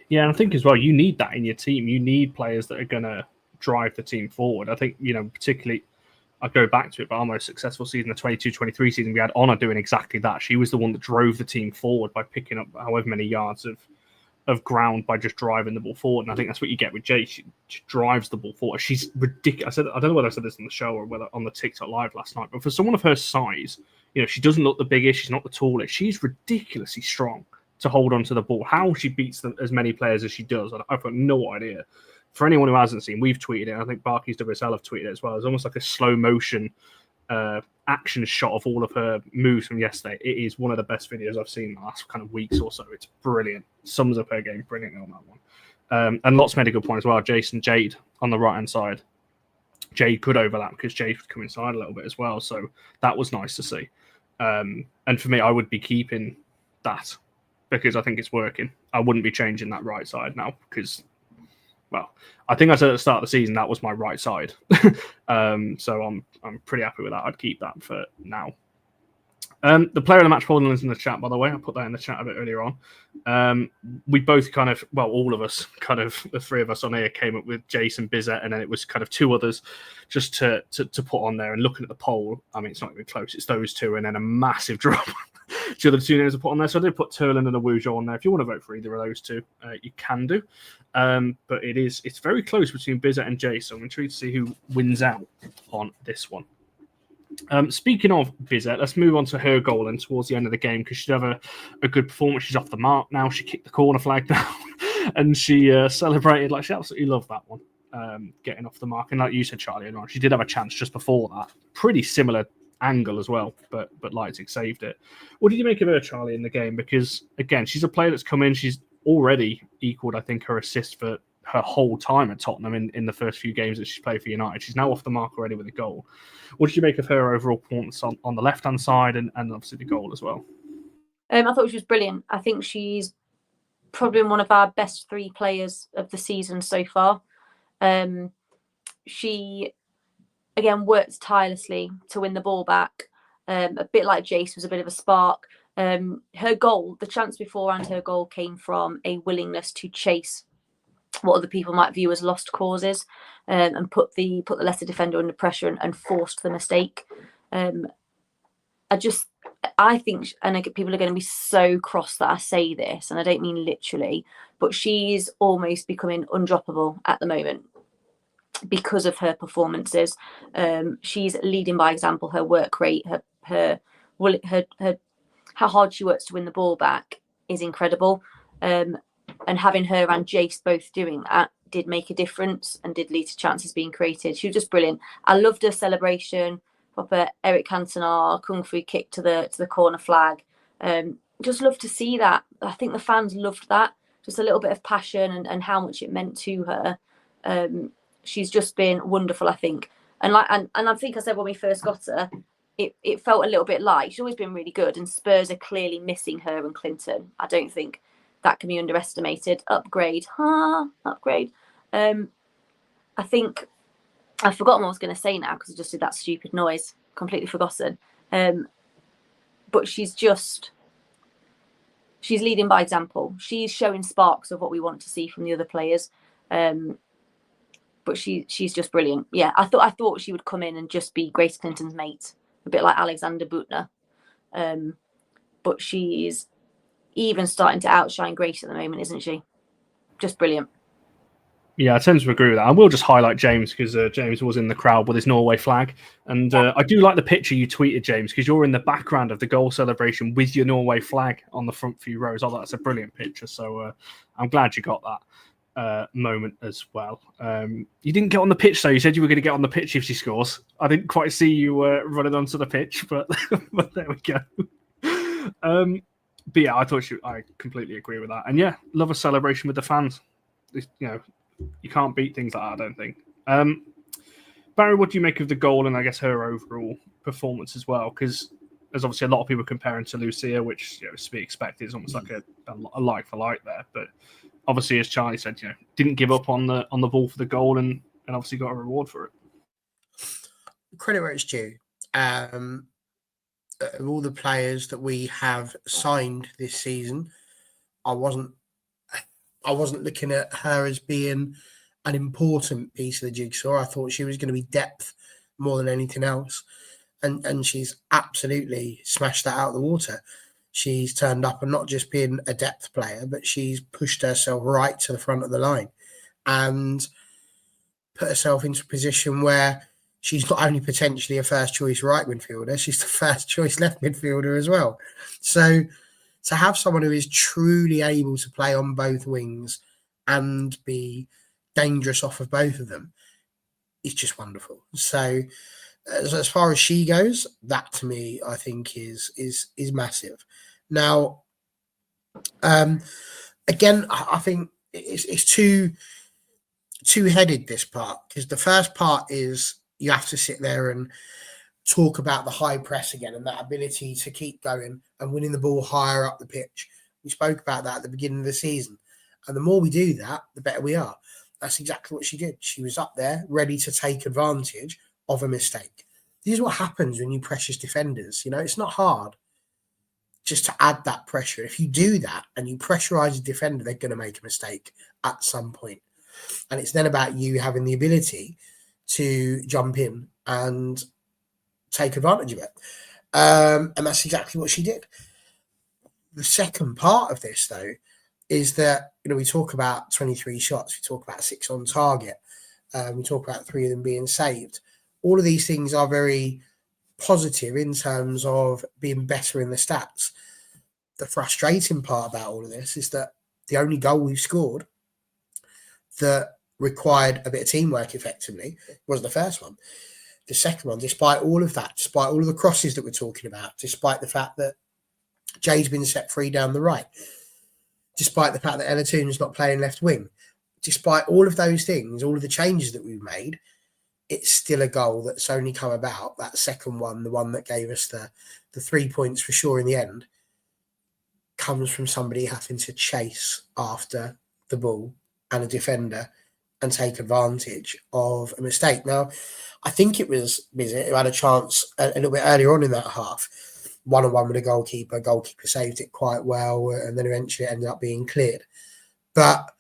Yeah, and I think as well, you need that in your team. You need players that are going to drive the team forward. I think, particularly, I go back to it, but our most successful season, the 22-23 season, we had Honor doing exactly that. She was the one that drove the team forward by picking up however many yards of ground by just driving the ball forward. And I think that's what you get with Jay. She drives the ball forward. She's ridiculous. I don't know whether I said this on the show or whether on the TikTok live last night, but for someone of her size, she doesn't look the biggest. She's not the tallest. She's ridiculously strong to hold on to the ball. How she beats as many players as she does, I've got no idea. For anyone who hasn't seen, we've tweeted it. I think Barkey's WSL have tweeted it as well. It's almost like a slow motion action shot of all of her moves from yesterday. It is one of the best videos I've seen in the last kind of weeks or so. It's brilliant. Sums up her game brilliantly on that one. And Lots made a good point as well. Jason Jade on the right hand side. Jade could overlap because Jade would come inside a little bit as well. So that was nice to see. And for me, I would be keeping that because I think it's working. I wouldn't be changing that right side now because, well, I think I said at the start of the season that was my right side. So I'm pretty happy with that. I'd keep that for now. The player of the match polling is in the chat, by the way. I put that in the chat a bit earlier on. We both kind of, well, all of us, kind of the three of us on here came up with Jason Bizet, and then it was kind of two others just to put on there. And looking at the poll, I mean, it's not even close. It's those two, and then a massive drop. The other two names I put on there. So I did put Turlin and Awujo on there. If you want to vote for either of those two, you can do. But it's very close between Bizet and Jay. So I'm intrigued to see who wins out on this one. Speaking of Bizet, let's move on to her goal and towards the end of the game because she'd have a good performance. She's off the mark now. She kicked the corner flag down and she celebrated like she absolutely loved that one, getting off the mark. And like you said, Charlie, she did have a chance just before that. Pretty similar angle as well, but Leipzig saved it. What did you make of her, Charlie, in the game? Because, again, she's a player that's come in. She's already equaled, I think, her assist for her whole time at Tottenham in the first few games that she's played for United. She's now off the mark already with a goal. What did you make of her overall performance on the left-hand side and obviously the goal as well? I thought she was brilliant. I think she's probably been one of our best 3 players of the season so far. She, again, worked tirelessly to win the ball back. A bit like Geyse was a bit of a spark. Her goal, the chance beforehand, her goal came from a willingness to chase what other people might view as lost causes, and put the Leicester defender under pressure and forced the mistake. I think, and people are going to be so cross that I say this, and I don't mean literally, but she's almost becoming undroppable at the moment because of her performances. She's leading by example. Her work rate, her how hard she works to win the ball back is incredible. And having her and Geyse both doing that did make a difference and did lead to chances being created. She was just brilliant. I loved her celebration. Proper Eric Cantona kung fu kick to the corner flag. Just love to see that. I think the fans loved that. Just a little bit of passion and how much it meant to her. She's just been wonderful, I think. And I think I said when we first got her, it felt a little bit light. She's always been really good, and Spurs are clearly missing her and Clinton. I don't think that can be underestimated. Upgrade. Upgrade. I think I've forgotten what I was going to say now because I just did that stupid noise. Completely forgotten. But she's leading by example. She's showing sparks of what we want to see from the other players. But she's just brilliant. Yeah, I thought she would come in and just be Grace Clinton's mate, a bit like Alexander Butner. But she's even starting to outshine Grace at the moment, isn't she? Just brilliant. Yeah, I tend to agree with that. I will just highlight James because James was in the crowd with his Norway flag. And I do like the picture you tweeted, James, because you're in the background of the goal celebration with your Norway flag on the front few rows. Oh, that's a brilliant picture. So I'm glad you got that moment as well. You didn't get on the pitch, though. You said you were going to get on the pitch if she scores. I didn't quite see you running onto the pitch, but there we go. But yeah, I completely agree with that. And yeah, love a celebration with the fans. You can't beat things like that, I don't think. Barry, what do you make of the goal and I guess her overall performance as well? Because there's obviously a lot of people comparing to Lucia, which is to be expected. It's almost like a like for like there. But obviously, as Charlie said, didn't give up on the ball for the goal and obviously got a reward for it. Credit where it's due. Of all the players that we have signed this season, I wasn't looking at her as being an important piece of the jigsaw. I thought she was going to be depth more than anything else. And she's absolutely smashed that out of the water. She's turned up and not just been a depth player, but she's pushed herself right to the front of the line and put herself into a position where she's not only potentially a first choice right midfielder, she's the first choice left midfielder as well. So to have someone who is truly able to play on both wings and be dangerous off of both of them is just wonderful. So as far as she goes, that to me, I think is massive. Now, again, I think it's two-headed, this part, because the first part is you have to sit there and talk about the high press again and that ability to keep going and winning the ball higher up the pitch. We spoke about that at the beginning of the season. And the more we do that, the better we are. That's exactly what she did. She was up there ready to take advantage of a mistake. This is what happens when you pressure defenders. It's not hard just to add that pressure. If you do that and you pressurize a defender, they're going to make a mistake at some point. And it's then about you having the ability to jump in and take advantage of it. And that's exactly what she did. The second part of this, though, is that, we talk about 23 shots, we talk about 6 on target, we talk about 3 of them being saved. All of these things are very positive in terms of being better in the stats. The frustrating part about all of this is that the only goal we've scored that required a bit of teamwork effectively was the first one. The second one, despite all of that, despite all of the crosses that we're talking about, despite the fact that Jay's been set free down the right, despite the fact that Ella Toon's not playing left wing, despite all of those things, all of the changes that we've made, it's still a goal that's only come about. That second one, the one that gave us the 3 points for sure in the end, comes from somebody having to chase after the ball and a defender and take advantage of a mistake. Now, I think it was Bizet who had a chance a little bit earlier on in that half, 1-on-1 with a goalkeeper. Goalkeeper saved it quite well, and then eventually it ended up being cleared. But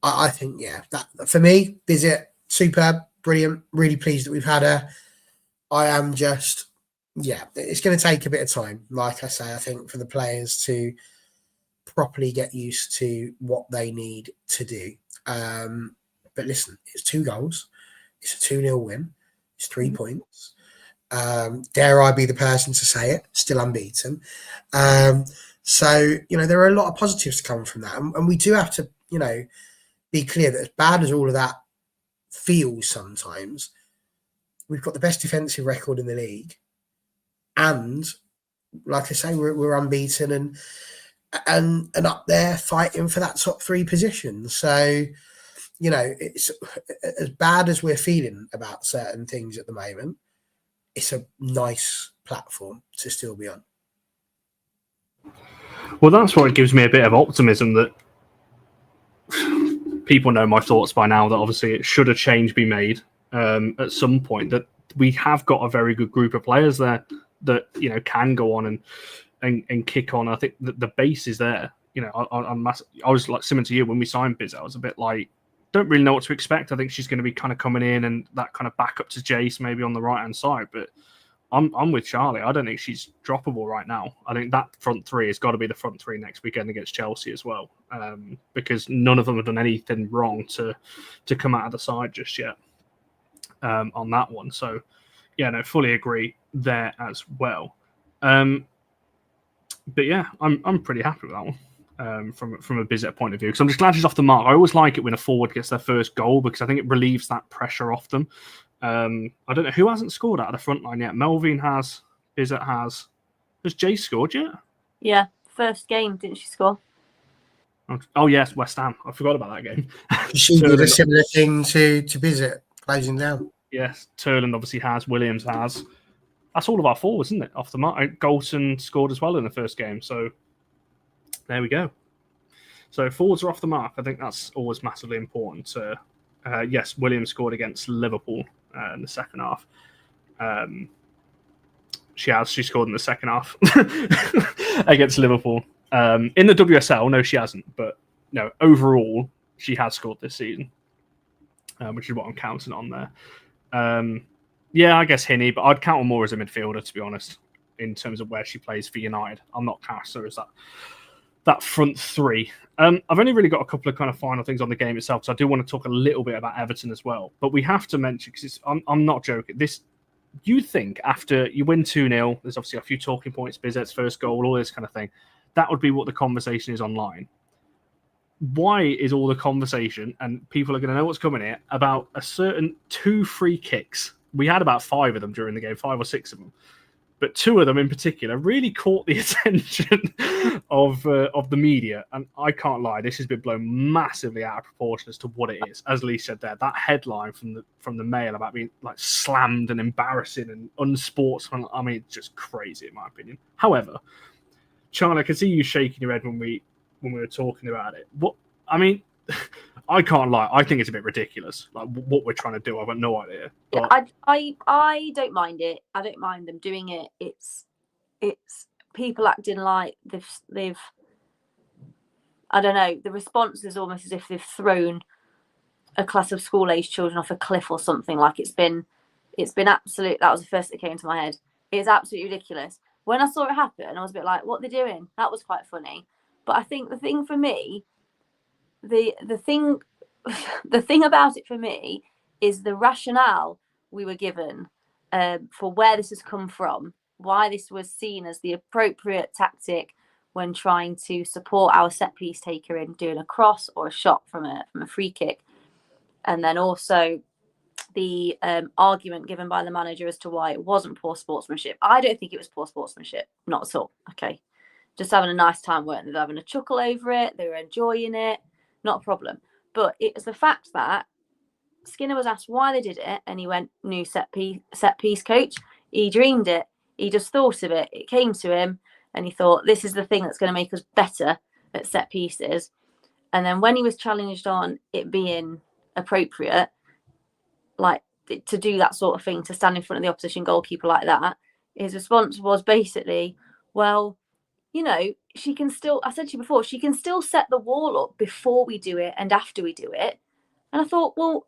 I think, that for me, Bizet, superb, brilliant, really pleased that we've had her. I am just, it's going to take a bit of time, like I say, I think, for the players to properly get used to what they need to do. But listen, it's 2 goals. It's a 2-0 win. It's 3 points. Dare I be the person to say it, still unbeaten. So, there are a lot of positives to come from that. And we do have to, be clear that as bad as all of that feels sometimes, we've got the best defensive record in the league. And like I say, we're unbeaten and up there fighting for that top 3 position. So, it's as bad as we're feeling about certain things at the moment, it's a nice platform to still be on. Well, that's what gives me a bit of optimism that people know my thoughts by now, that obviously it should a change be made at some point, that we have got a very good group of players there that, can go on and kick on. I think that the base is there. I was like similar to you when we signed Bizet. I was a bit like, don't really know what to expect. I think she's going to be kind of coming in and that kind of backup to Geyse maybe on the right-hand side. But I'm with Charlie. I don't think she's droppable right now. I think that front 3 has got to be the front 3 next weekend against Chelsea as well, because none of them have done anything wrong to come out of the side just yet on that one. So, fully agree there as well. But yeah, I'm pretty happy with that one. From a Bizet point of view, because I'm just glad she's off the mark. I always like it when a forward gets their first goal, because I think it relieves that pressure off them. I don't know who hasn't scored out of the front line yet. Melvin has, Bizet has. Has Geyse scored yet? Yeah, first game, didn't she score? Oh yes, West Ham. I forgot about that game. She did a similar thing to Bizet, closing down. Yes, Turland obviously has. Williams has. That's all of our forwards, isn't it? Off the mark. Golson scored as well in the first game, so there we go. So forwards are off the mark. I think that's always massively important. Yes, Williams scored against Liverpool in the second half. She scored in the second half against Liverpool. In the WSL, no, she hasn't. But no, overall, she has scored this season, which is what I'm counting on there. I guess Hinney, but I'd count her more as a midfielder, to be honest, in terms of where she plays for United. I'm not casting her as that front 3. I've only really got a couple of kind of final things on the game itself, so I do want to talk a little bit about Everton as well. But we have to mention, because I'm not joking, you think after you win 2-0, there's obviously a few talking points, Bizet's first goal, all this kind of thing, that would be what the conversation is online. Why is all the conversation, and people are going to know what's coming here, about a certain 2 free kicks? We had about 5 of them during the game, 5 or 6 of them. But 2 of them in particular really caught the attention of the media. And I can't lie, this has been blown massively out of proportion as to what it is. As Lee said there, that headline from the Mail about being like slammed and embarrassing and unsportsmanlike, I mean, it's just crazy in my opinion. However, Charlie, I can see you shaking your head when we were talking about it. I can't lie. I think it's a bit ridiculous. Like what we're trying to do, I've got no idea. But I don't mind it. I don't mind them doing it. It's people acting like they've I don't know. The response is almost as if they've thrown a class of school-age children off a cliff or something. Like it's been absolute. That was the first that came to my head. It's absolutely ridiculous. When I saw it happen, I was a bit like, "What are they doing?" That was quite funny. But I think the thing for me. The thing about it for me is the rationale we were given for where this has come from, why this was seen as the appropriate tactic when trying to support our set piece taker in doing a cross or a shot from a free kick, and then also the argument given by the manager as to why it wasn't poor sportsmanship. I don't think it was poor sportsmanship, not at all. Okay, just having a nice time, weren't they? They're having a chuckle over it. They were enjoying it. Not a problem. But it was the fact that Skinner was asked why they did it, and he went, new set piece coach. He dreamed it. He just thought of it. It came to him, and he thought, this is the thing that's going to make us better at set pieces. And then when he was challenged on it being appropriate, like to do that sort of thing, to stand in front of the opposition goalkeeper like that, his response was basically, well, you know, she can still, I said to you before, she can still set the wall up before we do it and after we do it. And I thought, well,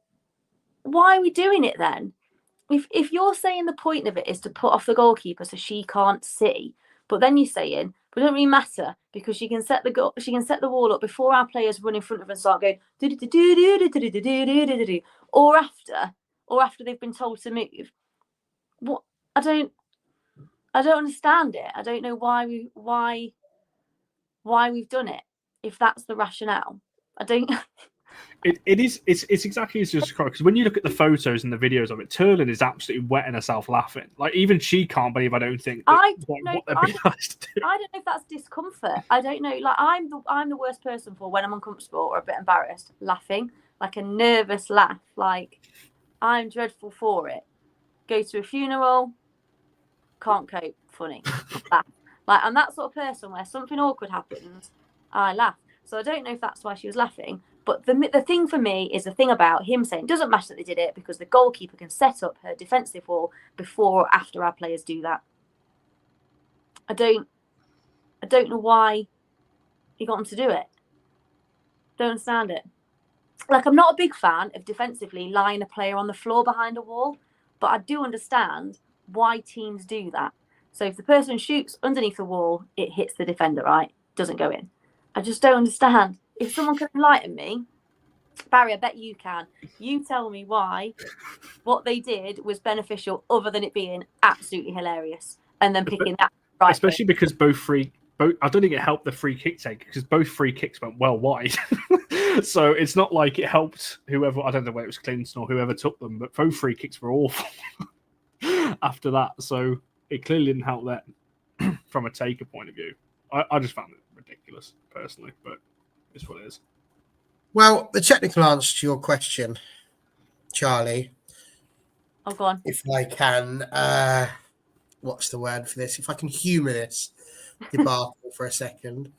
why are we doing it then? If you're saying the point of it is to put off the goalkeeper so she can't see, but then you're saying, but it doesn't really matter because she can set the wall up before our players run in front of her and start going or after they've been told to move. What I don't understand it. I don't know why we've done it if that's the rationale. I don't. It's exactly as you described, because when you look at the photos and the videos of it, Turlin is absolutely wetting herself laughing. Like, even she can't believe, I don't think, I don't know if that's discomfort. I don't know. Like, I'm the worst person for when I'm uncomfortable or a bit embarrassed, laughing, like a nervous laugh. Like, I'm dreadful for it. Go to a funeral, can't cope, funny, laugh. Like, I'm that sort of person where something awkward happens, I laugh. So I don't know if that's why she was laughing. But the thing for me is the thing about him saying it doesn't matter that they did it because the goalkeeper can set up her defensive wall before or after our players do that. I don't know why he got them to do it. Don't understand it. Like, I'm not a big fan of defensively lying a player on the floor behind a wall, but I do understand why teams do that. So if the person shoots underneath the wall, it hits the defender, right? Doesn't go in. I just don't understand. If someone can enlighten me, Barry, I bet you can. You tell me why what they did was beneficial other than it being absolutely hilarious. And then picking that right. Especially because both I don't think it helped the free kick take because both free kicks went well wide. So it's not like it helped whoever, I don't know whether it was Clinton or whoever took them, but both free kicks were awful after that. So it clearly didn't help that from a taker point of view. I just found it ridiculous personally, but it's what it is. Well, the technical answer to your question, Charlie. Oh, go on. If I can, what's the word for this? If I can humour this debacle for a second,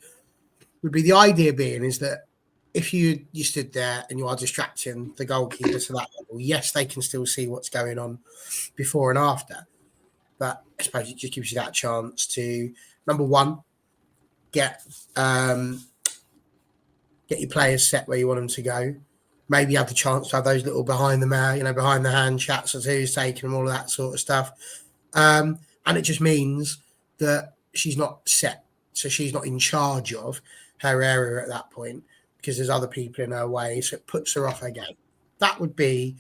would be the idea being is that if you stood there and you are distracting the goalkeeper to that level, yes, they can still see what's going on before and after. But I suppose it just gives you that chance to, number one, get your players set where you want them to go. Maybe have the chance to have those little behind the hand chats of who's taking them, all of that sort of stuff. And it just means that she's not set. So she's not in charge of her area at that point because there's other people in her way. So it puts her off her game. That would be,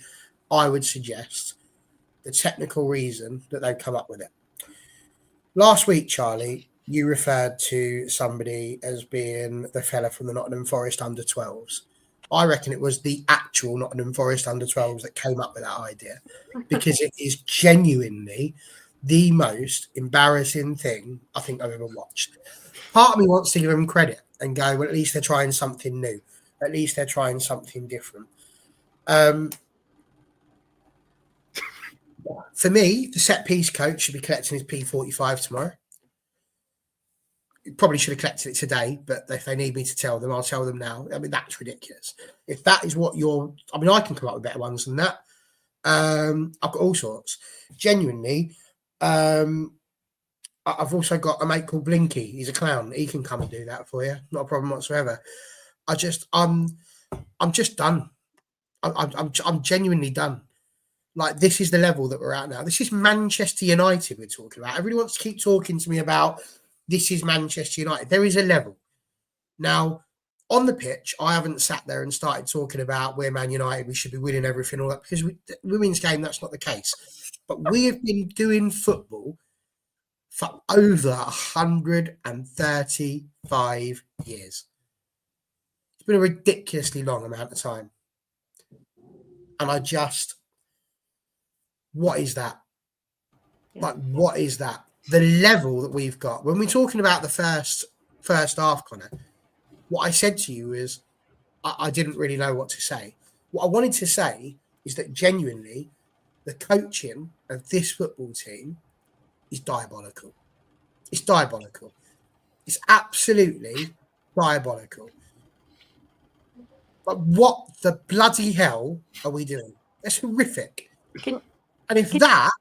I would suggest, the technical reason that they've come up with it. Last week, Charlie, you referred to somebody as being the fella from the Nottingham Forest under-12s. I reckon it was the actual Nottingham Forest under-12s that came up with that idea because it is genuinely the most embarrassing thing I think I've ever watched. Part of me wants to give them credit and go, well, at least they're trying something new. At least they're trying something different. For me, the set-piece coach should be collecting his P45 tomorrow. Probably should have collected it today, but if they need me to tell them, I'll tell them now. I mean, that's ridiculous. If that is what I can come up with better ones than that. I've got all sorts. Genuinely, I've also got a mate called Blinky. He's a clown. He can come and do that for you. Not a problem whatsoever. I'm just done. I'm genuinely done. Like, this is the level that we're at now. This is Manchester United we're talking about. Everybody wants to keep talking to me about this is Manchester United. There is a level. Now, on the pitch, I haven't sat there and started talking about we're Man United, we should be winning everything, all that, because women's game, that's not the case. But we have been doing football for over 135 years. It's been a ridiculously long amount of time. And what is that? Like, what is that? The level that we've got. When we're talking about the first half, Connor, what I said to you is, I didn't really know what to say. What I wanted to say is that genuinely, the coaching of this football team is diabolical. It's diabolical. It's absolutely diabolical. But what the bloody hell are we doing? That's horrific. And if that,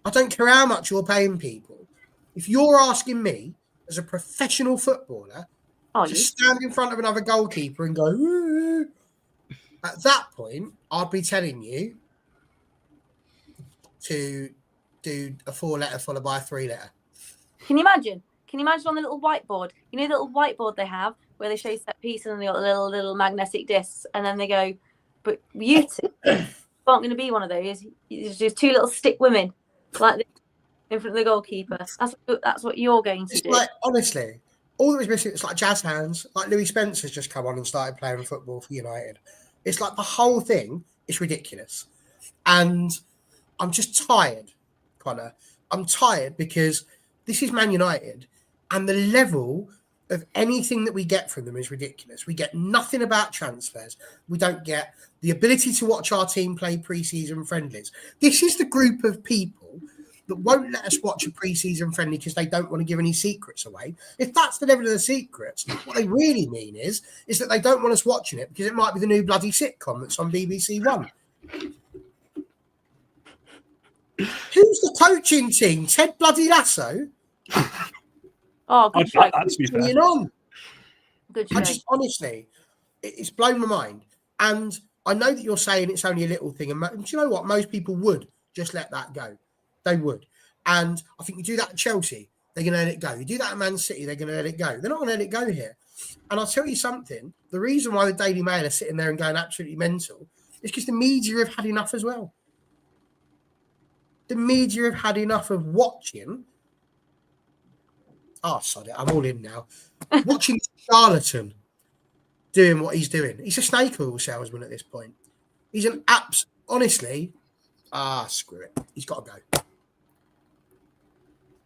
I don't care how much you're paying people. If you're asking me as a professional footballer to stand in front of another goalkeeper and go, ooh, at that point, I'd be telling you to do a 4-letter followed by a 3-letter. Can you imagine? Can you imagine on the little whiteboard? You know the little whiteboard they have where they show set pieces and they got little magnetic discs, and then they go, but you two aren't going to be one of those. It's just two little stick women like this in front of the goalkeeper. That's what you're going to do. Like, honestly, all that was missing, it's like jazz hands. Like Louis Spencer's just come on and started playing football for United. It's like the whole thing is ridiculous. And I'm just tired, Connor. I'm tired because this is Man United and the level of anything that we get from them is ridiculous. We get nothing about transfers. We don't get the ability to watch our team play pre-season friendlies. This is the group of people that won't let us watch a pre-season friendly because they don't want to give any secrets away. If that's the level of the secrets, what they really mean is that they don't want us watching it because it might be the new bloody sitcom that's on BBC One. Who's the coaching team? Ted Bloody Lasso? Oh, good show. Good show. I just, honestly, it's blown my mind. And I know that you're saying it's only a little thing. And do you know what? Most people would just let that go. They would. And I think you do that at Chelsea, they're going to let it go. You do that at Man City, they're going to let it go. They're not going to let it go here. And I'll tell you something. The reason why the Daily Mail are sitting there and going absolutely mental is because the media have had enough as well. The media have had enough of watching. Oh, sorry, I'm all in now. Watching charlatan doing what he's doing. He's a snake oil salesman at this point. He's an honestly, screw it. He's got to go.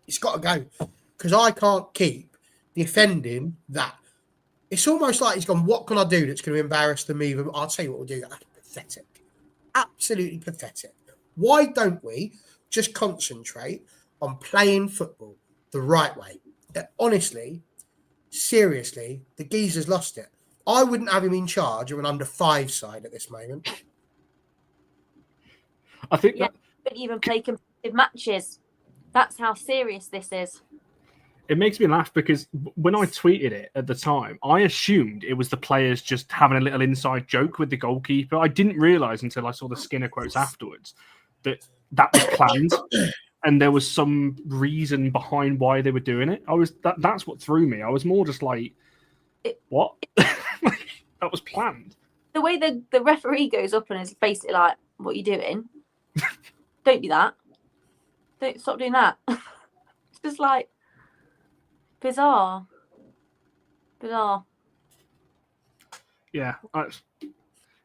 He's got to go. Because I can't keep defending that. It's almost like he's gone, what can I do that's going to embarrass the move? I'll tell you what we'll do. That's pathetic. Absolutely pathetic. Why don't we just concentrate on playing football the right way? Honestly, seriously, the geezer's lost it. I wouldn't have him in charge of an under-5 side at this moment. I think that couldn't even play competitive matches. That's how serious this is. It makes me laugh because when I tweeted it at the time, I assumed it was the players just having a little inside joke with the goalkeeper. I didn't realise until I saw the Skinner quotes afterwards that was planned. And there was some reason behind why they were doing it. That's what threw me. I was more just like, what? That was planned. The way the referee goes up and is basically like, what are you doing? Don't do that. Don't stop doing that. It's just like bizarre. Yeah.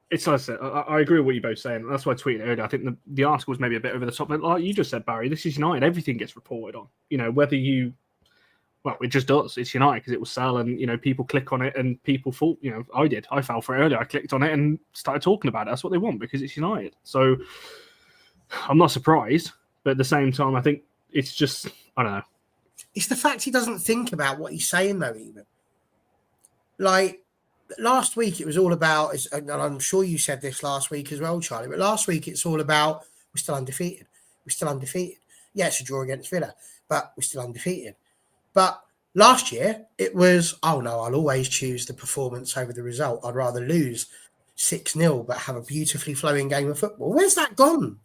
It's like I said, I agree with what you're both saying. That's why I tweeted earlier. I think the article was maybe a bit over the top. Like you just said, Barry, this is United. Everything gets reported on. Whether you... Well, it just does. It's United because it will sell and, people click on it and people fall... I did. I fell for it earlier. I clicked on it and started talking about it. That's what they want because it's United. So I'm not surprised. But at the same time, I think it's just... I don't know. It's the fact he doesn't think about what he's saying, though, even. Like... Last week, it was all about, and I'm sure you said this last week as well, Charlie, but last week, it's all about, we're still undefeated. We're still undefeated. Yeah, it's a draw against Villa, but we're still undefeated. But last year, it was, oh no, I'll always choose the performance over the result. I'd rather lose 6-0, but have a beautifully flowing game of football. Where's that gone?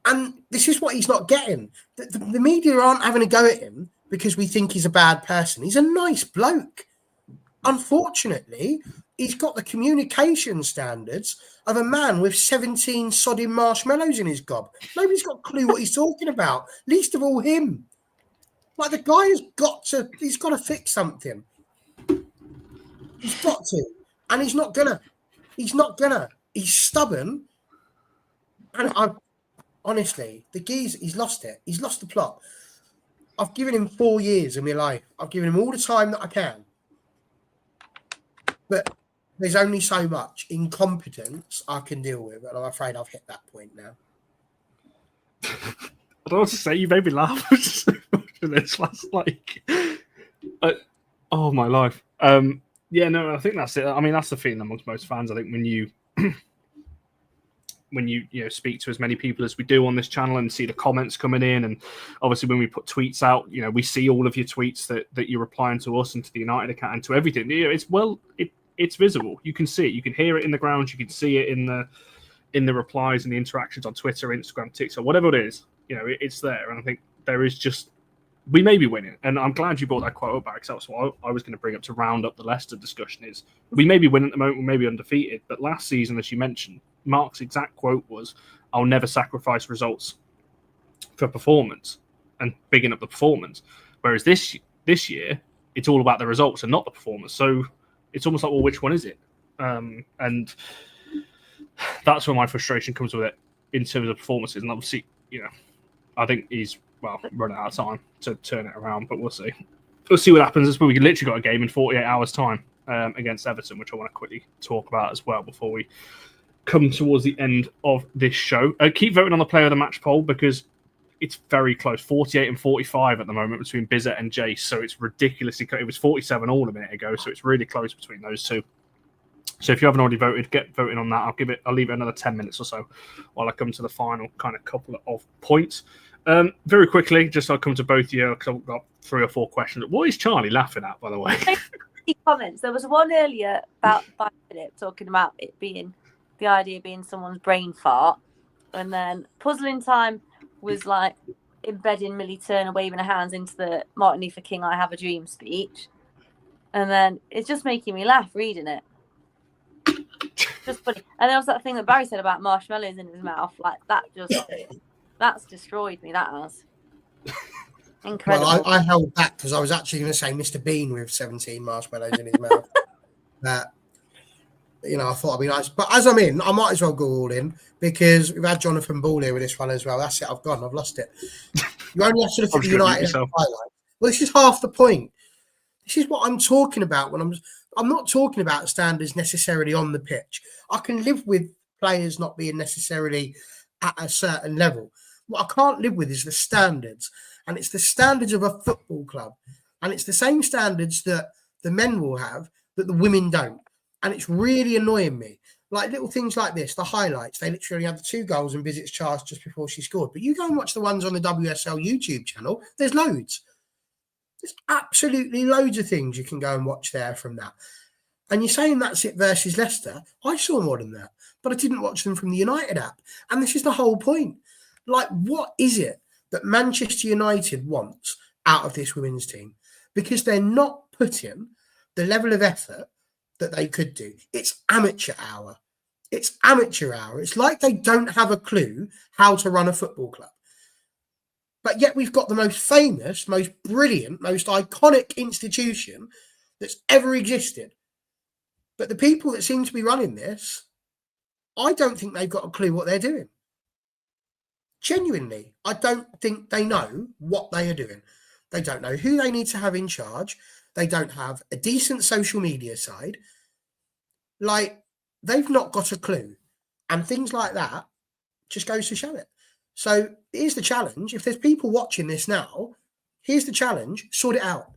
And this is what he's not getting. The media aren't having a go at him because we think he's a bad person. He's a nice bloke. Unfortunately, he's got the communication standards of a man with 17 sodding marshmallows in his gob. Nobody's got a clue what he's talking about, least of all him. Like, the guy he's got to fix something. He's got to. And he's not gonna. He's stubborn. And honestly, the Geyse, he's lost it. He's lost the plot. I've given him 4 years of my life. I've given him all the time that I can. But there's only so much incompetence I can deal with, and I'm afraid I've hit that point now. I don't know what to say. You made me laugh so much for this last, oh my life. Yeah, no, I think that's it. I mean, that's the feeling amongst most fans. I think when you speak to as many people as we do on this channel and see the comments coming in, and obviously when we put tweets out, we see all of your tweets that you're replying to us and to the United account and to everything. It's visible. You can see it. You can hear it in the ground. You can see it in the replies and the interactions on Twitter, Instagram, TikTok, whatever it is. It's there, and I think there is just. We may be winning, and I'm glad you brought that quote up back, because that's what I was going to bring up to round up the Leicester discussion. Is we may be winning at the moment, we may be undefeated, but last season, as you mentioned, Mark's exact quote was, "I'll never sacrifice results for performance," and bigging up the performance. Whereas this year, it's all about the results and not the performance. So it's almost like, well, which one is it? And that's where my frustration comes with it in terms of performances. And obviously, I think he's running out of time to turn it around, but we'll see. We'll see what happens. We literally got a game in 48 hours' time against Everton, which I want to quickly talk about as well before we come towards the end of this show. Keep voting on the player of the match poll, because it's very close, 48 and 45 at the moment between Bizet and Geyse. So it's ridiculously close. It was 47 all a minute ago, so it's really close between those two. So if you haven't already voted, get voting on that. I'll leave it another 10 minutes or so while I come to the final kind of couple of points. Very quickly, just I'll come to both of you because I've got 3 or 4 questions. What is Charlie laughing at, by the way? Comments. There was one earlier by Philip talking about it being the idea being someone's brain fart, and then puzzling time was like embedding Millie Turner waving her hands into the Martin Luther King "I Have a Dream" speech, and then it's just making me laugh reading it. Just funny. And there was that thing that Barry said about marshmallows in his mouth, like that just. That's destroyed me, that has. Incredible. Well, I held back because I was actually going to say Mr. Bean with 17 marshmallows in his mouth. I thought I'd be nice. But as I'm in, I might as well go all in, because we've had Jonathan Ball here with this one as well. That's it, I've gone, I've lost it. You only have to look at the United highlight. Well, this is half the point. This is what I'm talking about when I'm not talking about standards necessarily on the pitch. I can live with players not being necessarily at a certain level. What I can't live with is the standards, and it's the standards of a football club, and it's the same standards that the men will have that the women don't, and it's really annoying me. Like little things like this, the highlights, they literally have the 2 goals and Bizet's charge just before she scored. But you go and watch the ones on the WSL YouTube channel, there's loads. There's absolutely loads of things you can go and watch there from that. And you're saying that's it versus Leicester. I saw more than that, but I didn't watch them from the United app. And this is the whole point. Like, what is it that Manchester United wants out of this women's team? Because they're not putting the level of effort that they could do. It's amateur hour. It's amateur hour. It's like they don't have a clue how to run a football club. But yet we've got the most famous, most brilliant, most iconic institution that's ever existed. But the people that seem to be running this, I don't think they've got a clue what they're doing. Genuinely, I don't think they know what they are doing. They don't know who they need to have in charge. They don't have a decent social media side. Like, they've not got a clue. And things like that just goes to show it. So here's the challenge. If there's people watching this now, here's the challenge. Sort it out.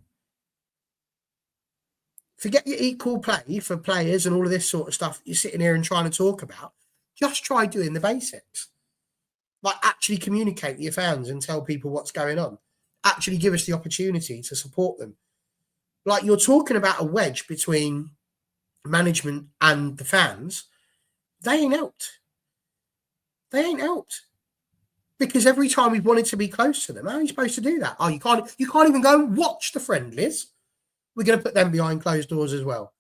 Forget your equal play for players and all of this sort of stuff you're sitting here and trying to talk about. Just try doing the basics. Like, actually communicate with your fans and tell people what's going on. Actually give us the opportunity to support them. Like, you're talking about a wedge between management and the fans. They ain't helped. They ain't helped. Because every time we've wanted to be close to them, how are you supposed to do that? Oh, you can't even go and watch the friendlies. We're going to put them behind closed doors as well.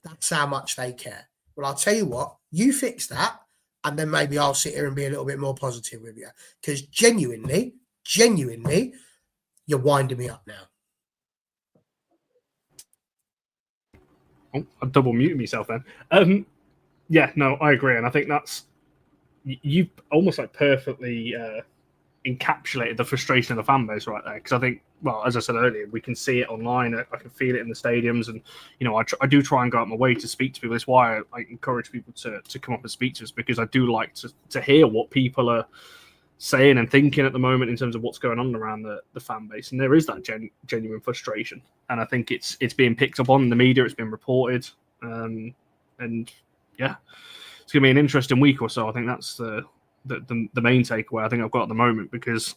That's how much they care. Well, I'll tell you what, you fix that, and then maybe I'll sit here and be a little bit more positive with you. Because genuinely, you're winding me up now. Oh, I double muted myself then. Yeah, no, I agree. And I think that's, you almost like perfectly encapsulated the frustration of the fan base right there. Because I think, well, as I said earlier, we can see it online. I can feel it in the stadiums, and I do try and go out my way to speak to people. That's why I encourage people to come up and speak to us, because I do like to hear what people are saying and thinking at the moment in terms of what's going on around the fan base. And there is that genuine frustration, and I think it's being picked up on in the media. It's been reported, and yeah, it's going to be an interesting week or so. I think that's the main takeaway I think I've got at the moment, because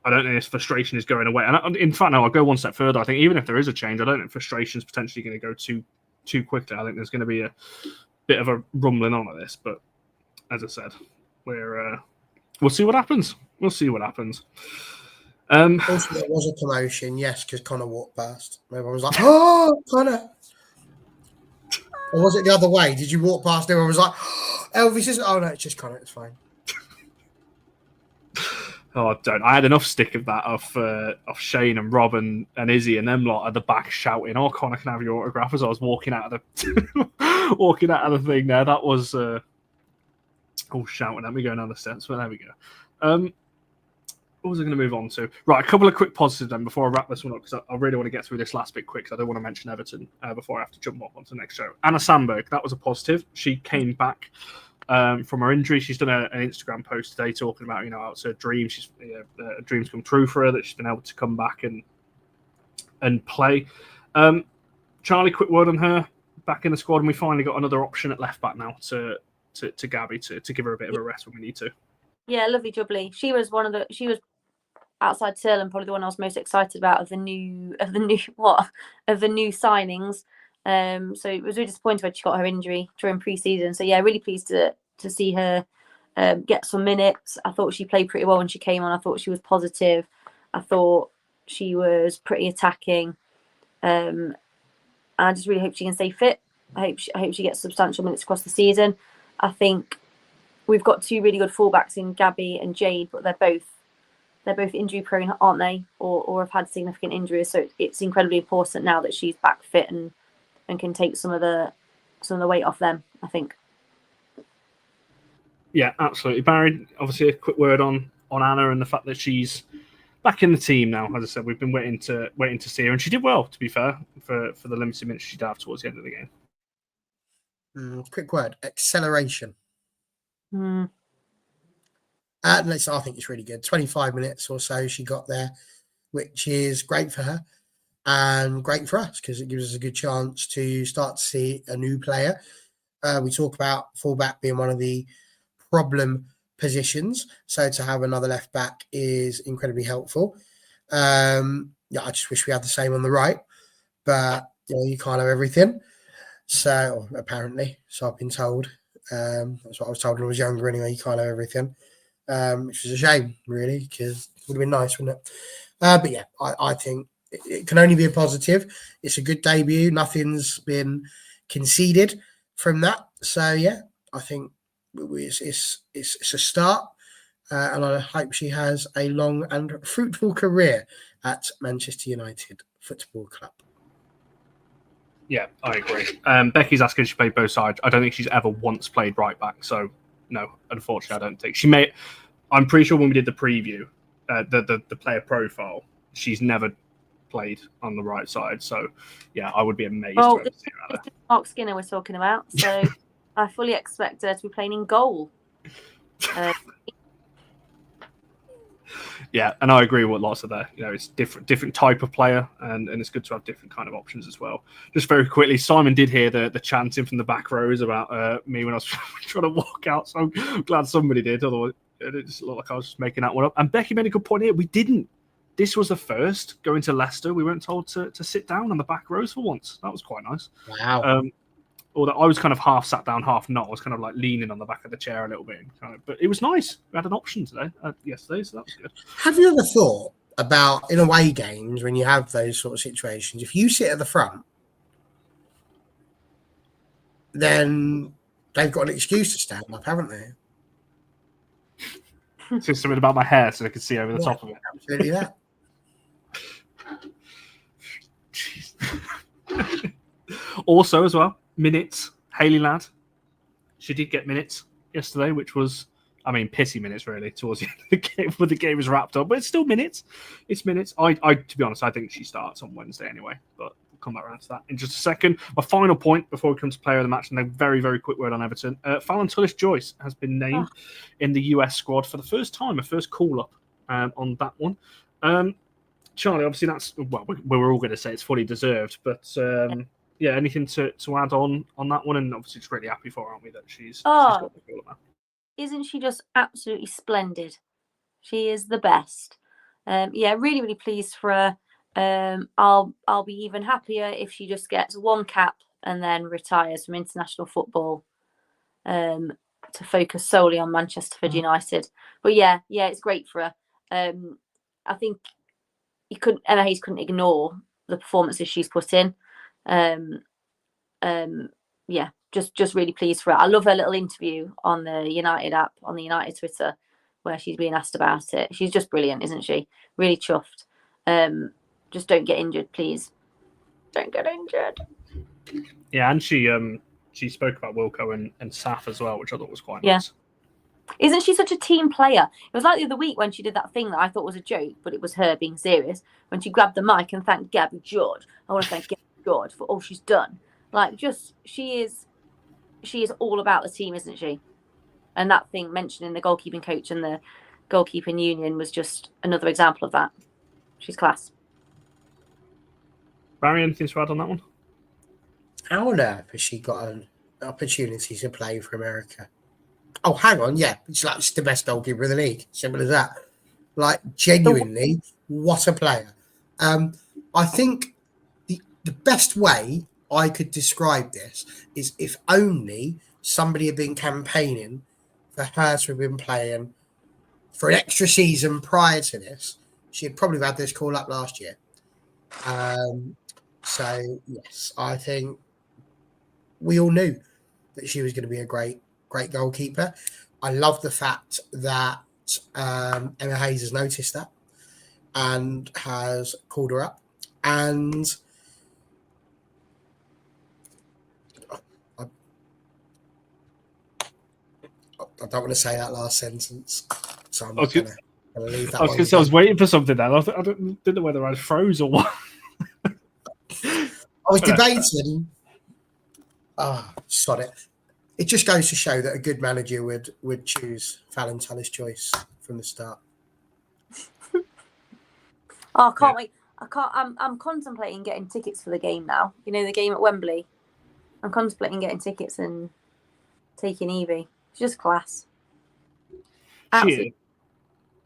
I don't think this frustration is going away. And in fact, no, I'll go one step further. I think even if there is a change, I don't think frustration is potentially going to go too quickly. I think there's going to be a bit of a rumbling on of this. But as I said, we'll see what happens. We'll see what happens. Also, there was a commotion, yes, because Connor walked past. Everyone was like, "Oh, Connor!" Or was it the other way? Did you walk past? Everyone was like, "Elvis is." Oh no, it's just Connor. It's fine. Oh, don't! I had enough stick of that off Shane and Rob and Izzy and them lot at the back shouting, "Oh, Connor can have your autograph," as I was walking out of the thing. There, that was all shouting at me going down the steps. But there we go. What was I going to move on to? Right, a couple of quick positives then before I wrap this one up, because I really want to get through this last bit quick, because I don't want to mention Everton before I have to jump off onto the next show. Anna Sandberg, that was a positive. She came back from her injury. She's done an Instagram post today talking about, how it's her dream. She's dreams come true for her, that she's been able to come back and play. Charlie, quick word on her, back in the squad, and we finally got another option at left back now to Gabby to give her a bit of a rest when we need to. Yeah, lovely jubbly. She was outside Celin, probably the one I was most excited about of the new signings. So it was really disappointed when she got her injury during pre-season. So yeah, really pleased to see her get some minutes. I thought she played pretty well when she came on. I thought she was positive. I thought she was pretty attacking. And I just really hope she can stay fit. I hope she gets substantial minutes across the season. I think we've got two really good fullbacks in Gabby and Jade, but they're both injury prone, aren't they? Or have had significant injuries. So it's incredibly important now that she's back fit and can take some of the weight off them, I think. Yeah, absolutely. Barry, obviously a quick word on Anna and the fact that she's back in the team now. As I said, we've been waiting to see her, and she did well, to be fair, for the limited minutes she did have towards the end of the game. Quick word: acceleration. I think it's really good. 25 minutes or so she got there, which is great for her and great for us, because it gives us a good chance to start to see a new player. We talk about fullback being one of the problem positions, so to have another left back is incredibly helpful. I just wish we had the same on the right, but you can't have everything. So apparently, so I've been told. That's what I was told when I was younger. Anyway, you can't have everything, which is a shame, really, because it would have been nice, wouldn't it? But yeah, I think it can only be a positive. It's a good debut. Nothing's been conceded from that. So yeah, I think it's a start, and I hope she has a long and fruitful career at Manchester United Football Club. Yeah, I agree. Becky's asking if she played both sides. I don't think she's ever once played right back. So no, unfortunately, I don't think she may. I'm pretty sure when we did the preview, the player profile, she's never played on the right side. So yeah, I would be amazed. Well, it's Mark Skinner we're talking about. So I fully expect her to be playing in goal. Yeah, and I agree with what lots of there. It's different type of player, and it's good to have different kind of options as well. Just very quickly, Simon did hear the chanting from the back rows about me when I was trying to walk out, so I'm glad somebody did. Otherwise, it just looked like I was just making that one up. And Becky made a good point here. We didn't. This was the first going to Leicester. We weren't told to sit down on the back rows for once. That was quite nice. Wow. Although I was kind of half sat down, half not. I was kind of like leaning on the back of the chair a little bit. But it was nice. We had an option yesterday, so that was good. Have you ever thought about, in away games, when you have those sort of situations, if you sit at the front, then they've got an excuse to stand up, haven't they? So something about my hair so I could see over the top of it. Absolutely that. Also, as well, minutes. Hayley Ladd, she did get minutes yesterday, which was I mean, pissy minutes really towards the end of the game when the game is wrapped up, but it's still minutes. It's minutes. I to be honest, I think she starts on Wednesday anyway, but we'll come back around to that in just a second. My final point before we come to player of the match, and a very, very quick word on Everton. Fallon Tullis-Joyce has been named in the US squad for the first time, a first call-up on that one. Charlie, obviously that's, well, we're all going to say it's fully deserved, but yeah, anything to add on that one? And obviously just really happy for her, aren't we, that she's got the call-up now. Isn't she just absolutely splendid? She is the best. Yeah, really, really pleased for her. I'll be even happier if she just gets one cap and then retires from international football to focus solely on Manchester United. But yeah, it's great for her. I think Emma Hayes couldn't ignore the performances she's put in. Yeah, just really pleased for her. I love her little interview on the United app, on the United Twitter, where she's being asked about it. She's just brilliant, isn't she? Really chuffed. Just don't get injured, please. Don't get injured. Yeah, and she spoke about Wilco and Saf as well, which I thought was quite nice. Isn't she such a team player? It was like the other week when she did that thing that I thought was a joke, but it was her being serious, when she grabbed the mic and thanked Gabby George. I want to thank Gabby George for all she's done. Like, just, she is all about the team, isn't she? And that thing mentioning the goalkeeping coach and the goalkeeping union was just another example of that. She's class. Barry, anything to add on that one? How on earth has she got an opportunity to play for America? Oh, hang on, yeah. She's the best goalkeeper in the league. Simple as that. Like, genuinely, what a player. I think the best way I could describe this is if only somebody had been campaigning for her to have been playing for an extra season prior to this. She had probably had this call up last year. So, yes, I think we all knew that she was going to be a great goalkeeper. I love the fact that Emma Hayes has noticed that and has called her up. And I don't want to say that last sentence, so I'm not going to leave that one. I was waiting for something there. I didn't know whether I froze or what. I was debating. Sod it. It just goes to show that a good manager would choose Fallon Tullis-Joyce from the start. I can't wait. I'm contemplating getting tickets for the game now. You know, the game at Wembley. I'm contemplating getting tickets and taking Evie. It's just class.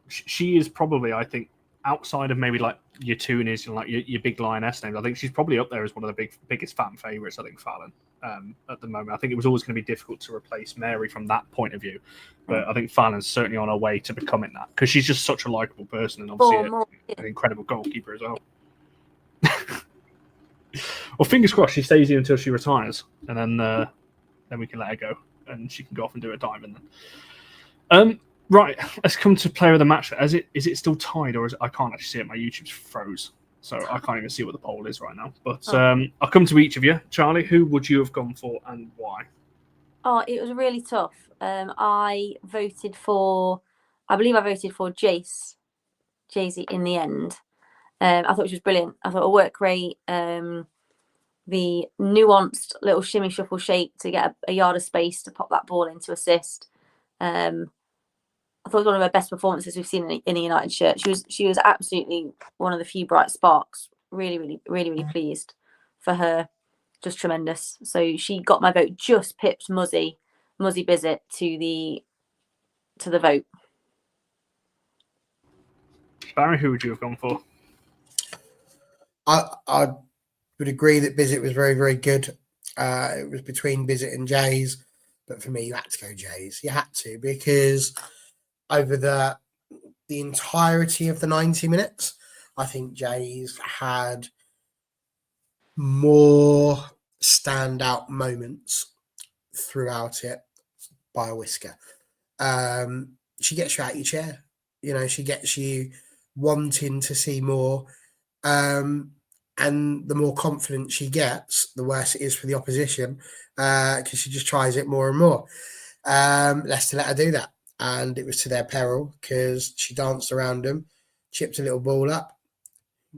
She is probably, I think, outside of maybe like your Tunis and like your big Lioness names, I think she's probably up there as one of the biggest fan favourites, I think, Fallon, at the moment. I think it was always going to be difficult to replace Mary from that point of view. But I think Fallon's certainly on her way to becoming that because she's just such a likeable person and obviously an incredible goalkeeper as well. Well, fingers crossed she stays here until she retires and then we can let her go and she can go off and do a dive then. Right, let's come to player of the match. Is it still tied, or I can't actually see it? My YouTube's froze, so I can't even see what the poll is right now. But I'll come to each of you. Charlie, who would you have gone for and why? Oh, it was really tough. I believe I voted for Geyse in the end. I thought she was brilliant. I thought her work rate, the nuanced little shimmy shuffle shake to get a yard of space to pop that ball in to assist. I thought it was one of her best performances we've seen in a United shirt. She was absolutely one of the few bright sparks. Really, really, really, really pleased for her. Just tremendous. So she got my vote. Just pipped Muzzy Bizet to the vote. Barry, who would you have gone for? I would agree that Bizet was very, very good. It was between Bizet and Geyse, but for me, you had to go Geyse. You had to, because over the entirety of the 90 minutes, I think Geyse had more standout moments throughout it by a whisker. She gets you out of your chair. You know, she gets you wanting to see more. And the more confident she gets, the worse it is for the opposition, because she just tries it more and more. Leicester let her do that. and it was to their peril because she danced around them, chipped a little ball up.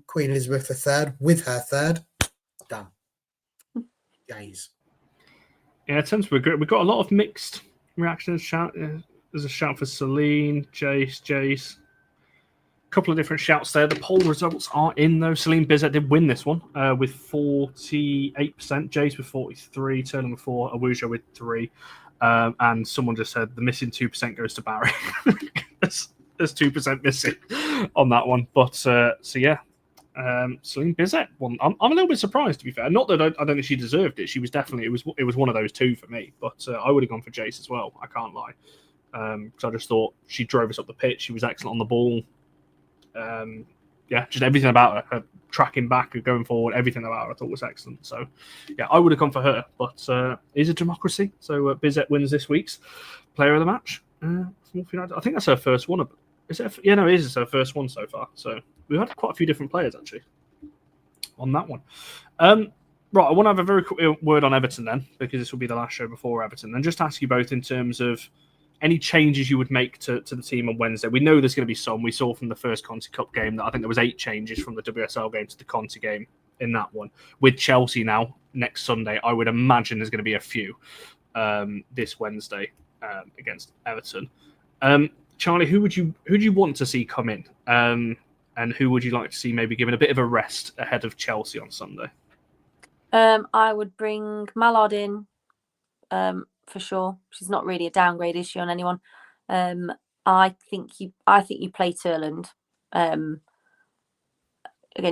Queen Elizabeth III with her third. Done. Geyse. Yeah, it tends to be good. We've got a lot of mixed reactions. There's a shout for Celin, Jace. A couple of different shouts there. The poll results are in, though. Celin Bizet did win this one with 48%. Jace with 43%. Turner with 4%. Awuja with 3%. And someone just said the missing 2% goes to Barry. There's 2% missing on that one. But, so yeah. Celin Bizet won. I'm a little bit surprised, to be fair. Not that I don't think she deserved it. She was definitely it was one of those two for me. But I would have gone for Jace as well. I can't lie, because I just thought she drove us up the pitch. She was excellent on the ball. Yeah, just everything about her tracking back and going forward, everything about her I thought was excellent. So yeah, I would have gone for her. But it's a democracy. So Bizet wins this week's player of the match. I think that's her first one. Is it? Yeah, no, it is. It's her first one so far. So we've had quite a few different players actually on that one. Right, I want to have a very quick word on Everton then, because this will be the last show before Everton. And just ask you both in terms of any changes you would make to the team on Wednesday. We know there's going to be some. We saw from the first Conti Cup game that I think there was 8 changes from the WSL game to the Conti game in that one. With Chelsea now next Sunday, I would imagine there's going to be a few this Wednesday against Everton. Charlie, who would you want to see come in? And who would you like to see maybe given a bit of a rest ahead of Chelsea on Sunday? I would bring Mallard in for sure. She's not really a downgrade, is she, on anyone? I think you play Turland. Again,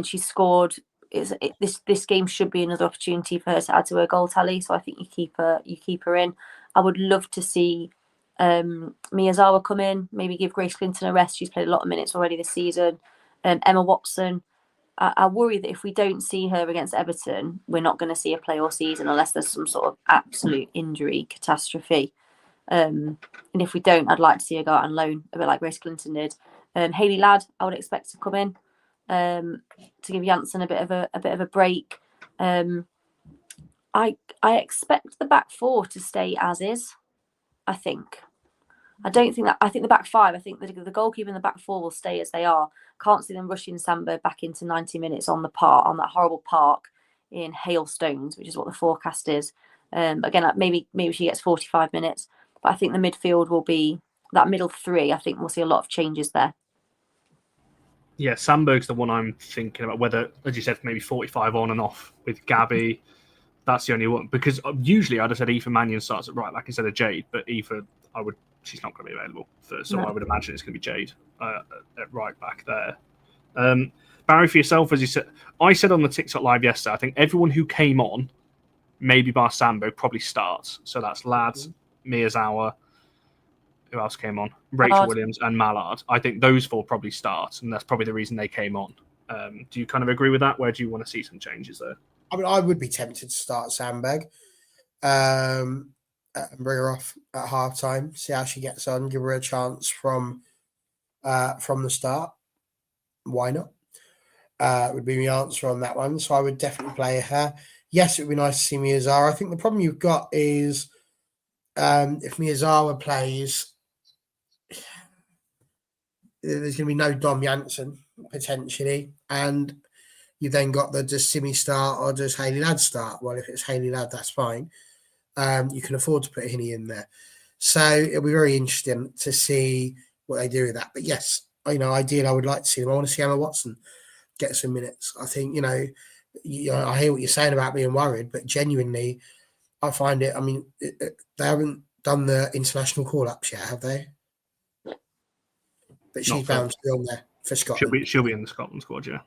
she scored. This game should be another opportunity for her to add to her goal tally. So I think you keep her in. I would love to see Miyazawa come in, maybe give Grace Clinton a rest. She's played a lot of minutes already this season. Emma Watson. I worry that if we don't see her against Everton, we're not going to see her play all season unless there's some sort of absolute injury catastrophe. And if we don't, I'd like to see her go out on loan, a bit like Grace Clinton did. Hayley Ladd, I would expect to come in to give Janssen a bit of a break. I expect the back four to stay as is. I think the back five. I think the goalkeeper and the back four will stay as they are. Can't see them rushing Samba back into 90 minutes on that horrible park in hailstones, which is what the forecast is. Again, maybe she gets 45 minutes, but I think the midfield will be that middle three. I think we'll see a lot of changes there. Yeah, Sandberg's the one I'm thinking about. Whether, as you said, maybe 45 on and off with Gabby. That's the only one, because usually I'd have said Aoife Mannion starts at right back instead of Jade, but Aoife, she's not going to be available first, so no. I would imagine it's going to be Jade at right back there. Barry, for yourself, as you said, I said on the TikTok live yesterday, I think everyone who came on, maybe bar Sandberg, probably starts. So that's Lads, Miyazawa, who else came on? Rachel Williams and Mallard. I think those 4 probably start, and that's probably the reason they came on. Do you kind of agree with that? Where do you want to see some changes there? I mean, I would be tempted to start Sandberg and bring her off at half time, see how she gets on, give her a chance from the start. Why not? Would be my answer on that one. So I would definitely play her. Yes, it would be nice to see Miyazawa. I think the problem you've got is if Miyazawa plays, there's going to be no Dom Janssen potentially, and you've then got does Simi start or does Hayley Ladd start? Well, if it's Hayley Ladd, that's fine. You can afford to put Hinny in there. So it'll be very interesting to see what they do with that. But yes, ideally, I would like to see them. I want to see Emma Watson get some minutes. I think, I hear what you're saying about being worried, but genuinely, I find it, they haven't done the international call-ups yet, have they? But she's bound to be on there for Scotland. She'll be in the Scotland squad, yeah.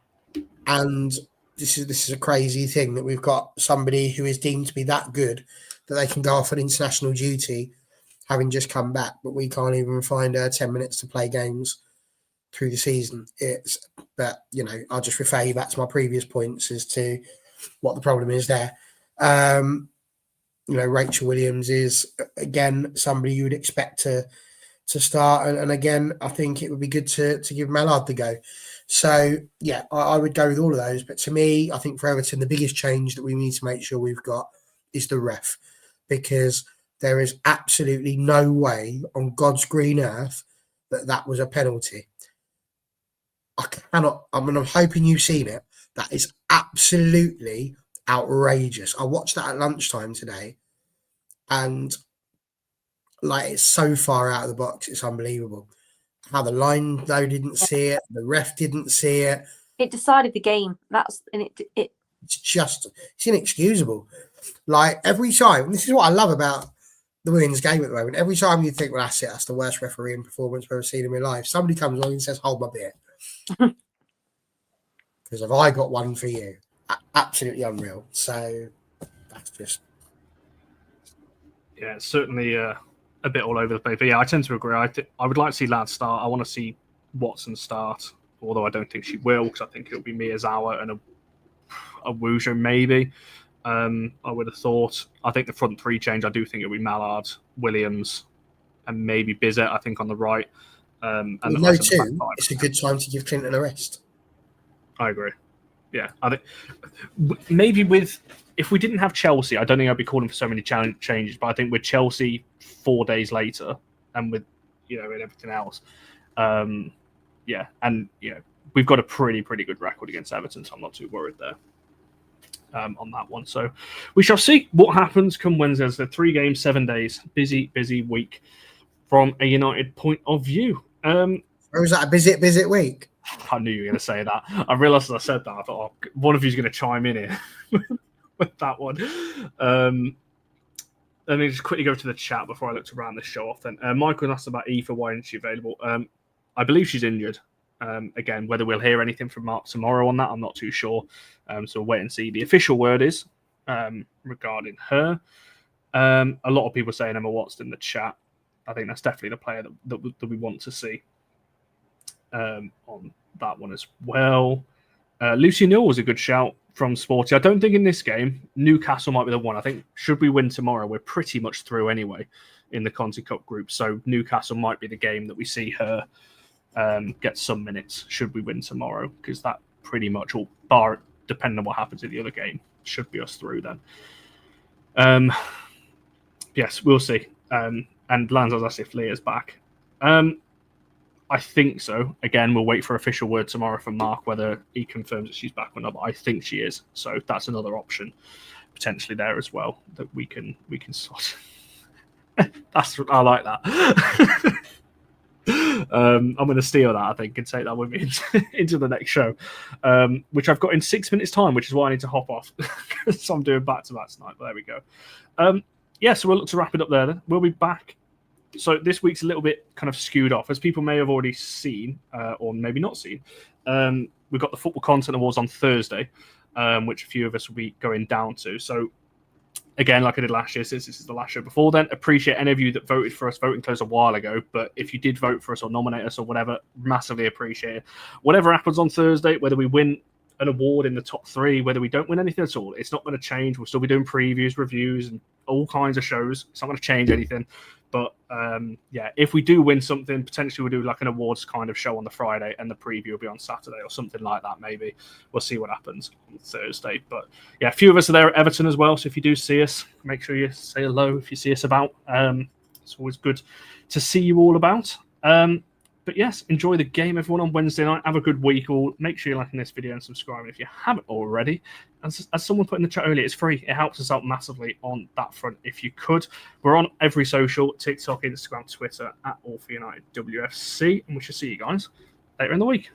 And this is a crazy thing that we've got somebody who is deemed to be that good that they can go off on international duty, having just come back, but we can't even find 10 minutes to play games through the season. I'll just refer you back to my previous points as to what the problem is there. Rachel Williams is, again, somebody you would expect to start. And again, I think it would be good to give Mallard the go. So, yeah, I would go with all of those. But to me, I think for Everton, the biggest change that we need to make sure we've got is the ref. Because There is absolutely no way on God's green earth that was a penalty. I cannot. I mean, I'm hoping you've seen it. That is absolutely outrageous. I watched that at lunchtime today, and like, it's so far out of the box. It's unbelievable. How the line though didn't see it, the ref didn't see it. It decided the game. It's inexcusable. Like, every time, this is what I love about the women's game at the moment. Every time you think, well, that's it, that's the worst refereeing performance I've ever seen in my life, somebody comes along and says, hold my beer. Because have I got one for you? Absolutely unreal. So that's just... Yeah, it's certainly a bit all over the place. But yeah, I tend to agree. I would like to see Ladd start. I want to see Watson start, although I don't think she will, because I think it'll be Miyazawa and a Wujo maybe. I would have thought. I think the front three change, I do think it'll be Mallard, Williams, and maybe Bizet, I think, on the right. And with no two, it's a good time to give Clinton a rest. I agree. Yeah, I think maybe if we didn't have Chelsea, I don't think I'd be calling for so many changes. But I think with Chelsea 4 days later, and with and everything else, and we've got a pretty good record against Everton, so I'm not too worried there on that one. So we shall see what happens come Wednesday. It's 3 games, 7 days, busy week from a United point of view. Or was that a busy week? I knew you were going to say that. I realised as I said that, I thought, one of you's going to chime in here with that one. Let me just quickly go to the chat before I look to round this show off then. Michael asked about Aoife, why isn't she available? I believe she's injured. Again, whether we'll hear anything from Mark tomorrow on that, I'm not too sure. So we'll wait and see. The official word is regarding her. A lot of people saying Emma Watson in the chat. I think that's definitely the player that we want to see on that one as well. Lucy Neal was a good shout from Sporty. I don't think in this game, Newcastle might be the one. I think should we win tomorrow, we're pretty much through anyway in the Conti Cup group. So Newcastle might be the game that we see her get some minutes should we win tomorrow, because that pretty much, or bar depending on what happens in the other game, should be us through then. Yes, we'll see. And Lanza's asked if Leah's back. I think so. Again, we'll wait for official word tomorrow from Mark whether he confirms that she's back or not. But I think she is. So that's another option potentially there as well that we can sort. I like that. I'm going to steal that, I think, and take that with me into the next show, which I've got in 6 minutes' time, which is why I need to hop off. So I'm doing back-to-back tonight, but there we go. So we'll look to wrap it up there then. We'll be back. So this week's a little bit kind of skewed off, as people may have already seen, or maybe not seen. We've got the Football Content Awards on Thursday, which a few of us will be going down to. So again, like I did last year, since this is the last show before then, appreciate any of you that voted for us. Voting closed a while ago, but if you did vote for us or nominate us or whatever, massively appreciate it. Whatever happens on Thursday, whether we win an award in the top 3, whether we don't win anything at all, it's not going to change. We'll still be doing previews, reviews, and all kinds of shows. It's not going to change anything. But if we do win something, potentially we'll do like an awards kind of show on the Friday, and the preview will be on Saturday or something like that. Maybe we'll see what happens on Thursday. But yeah, a few of us are there at Everton as well. So if you do see us, make sure you say hello if you see us about. It's always good to see you all about. But yes, enjoy the game, everyone, on Wednesday night. Have a good week. All. Make sure you're liking this video and subscribing if you haven't already. As someone put in the chat earlier, it's free. It helps us out massively on that front if you could. We're on every social, TikTok, Instagram, Twitter, at allforunitedwfc. And we shall see you guys later in the week.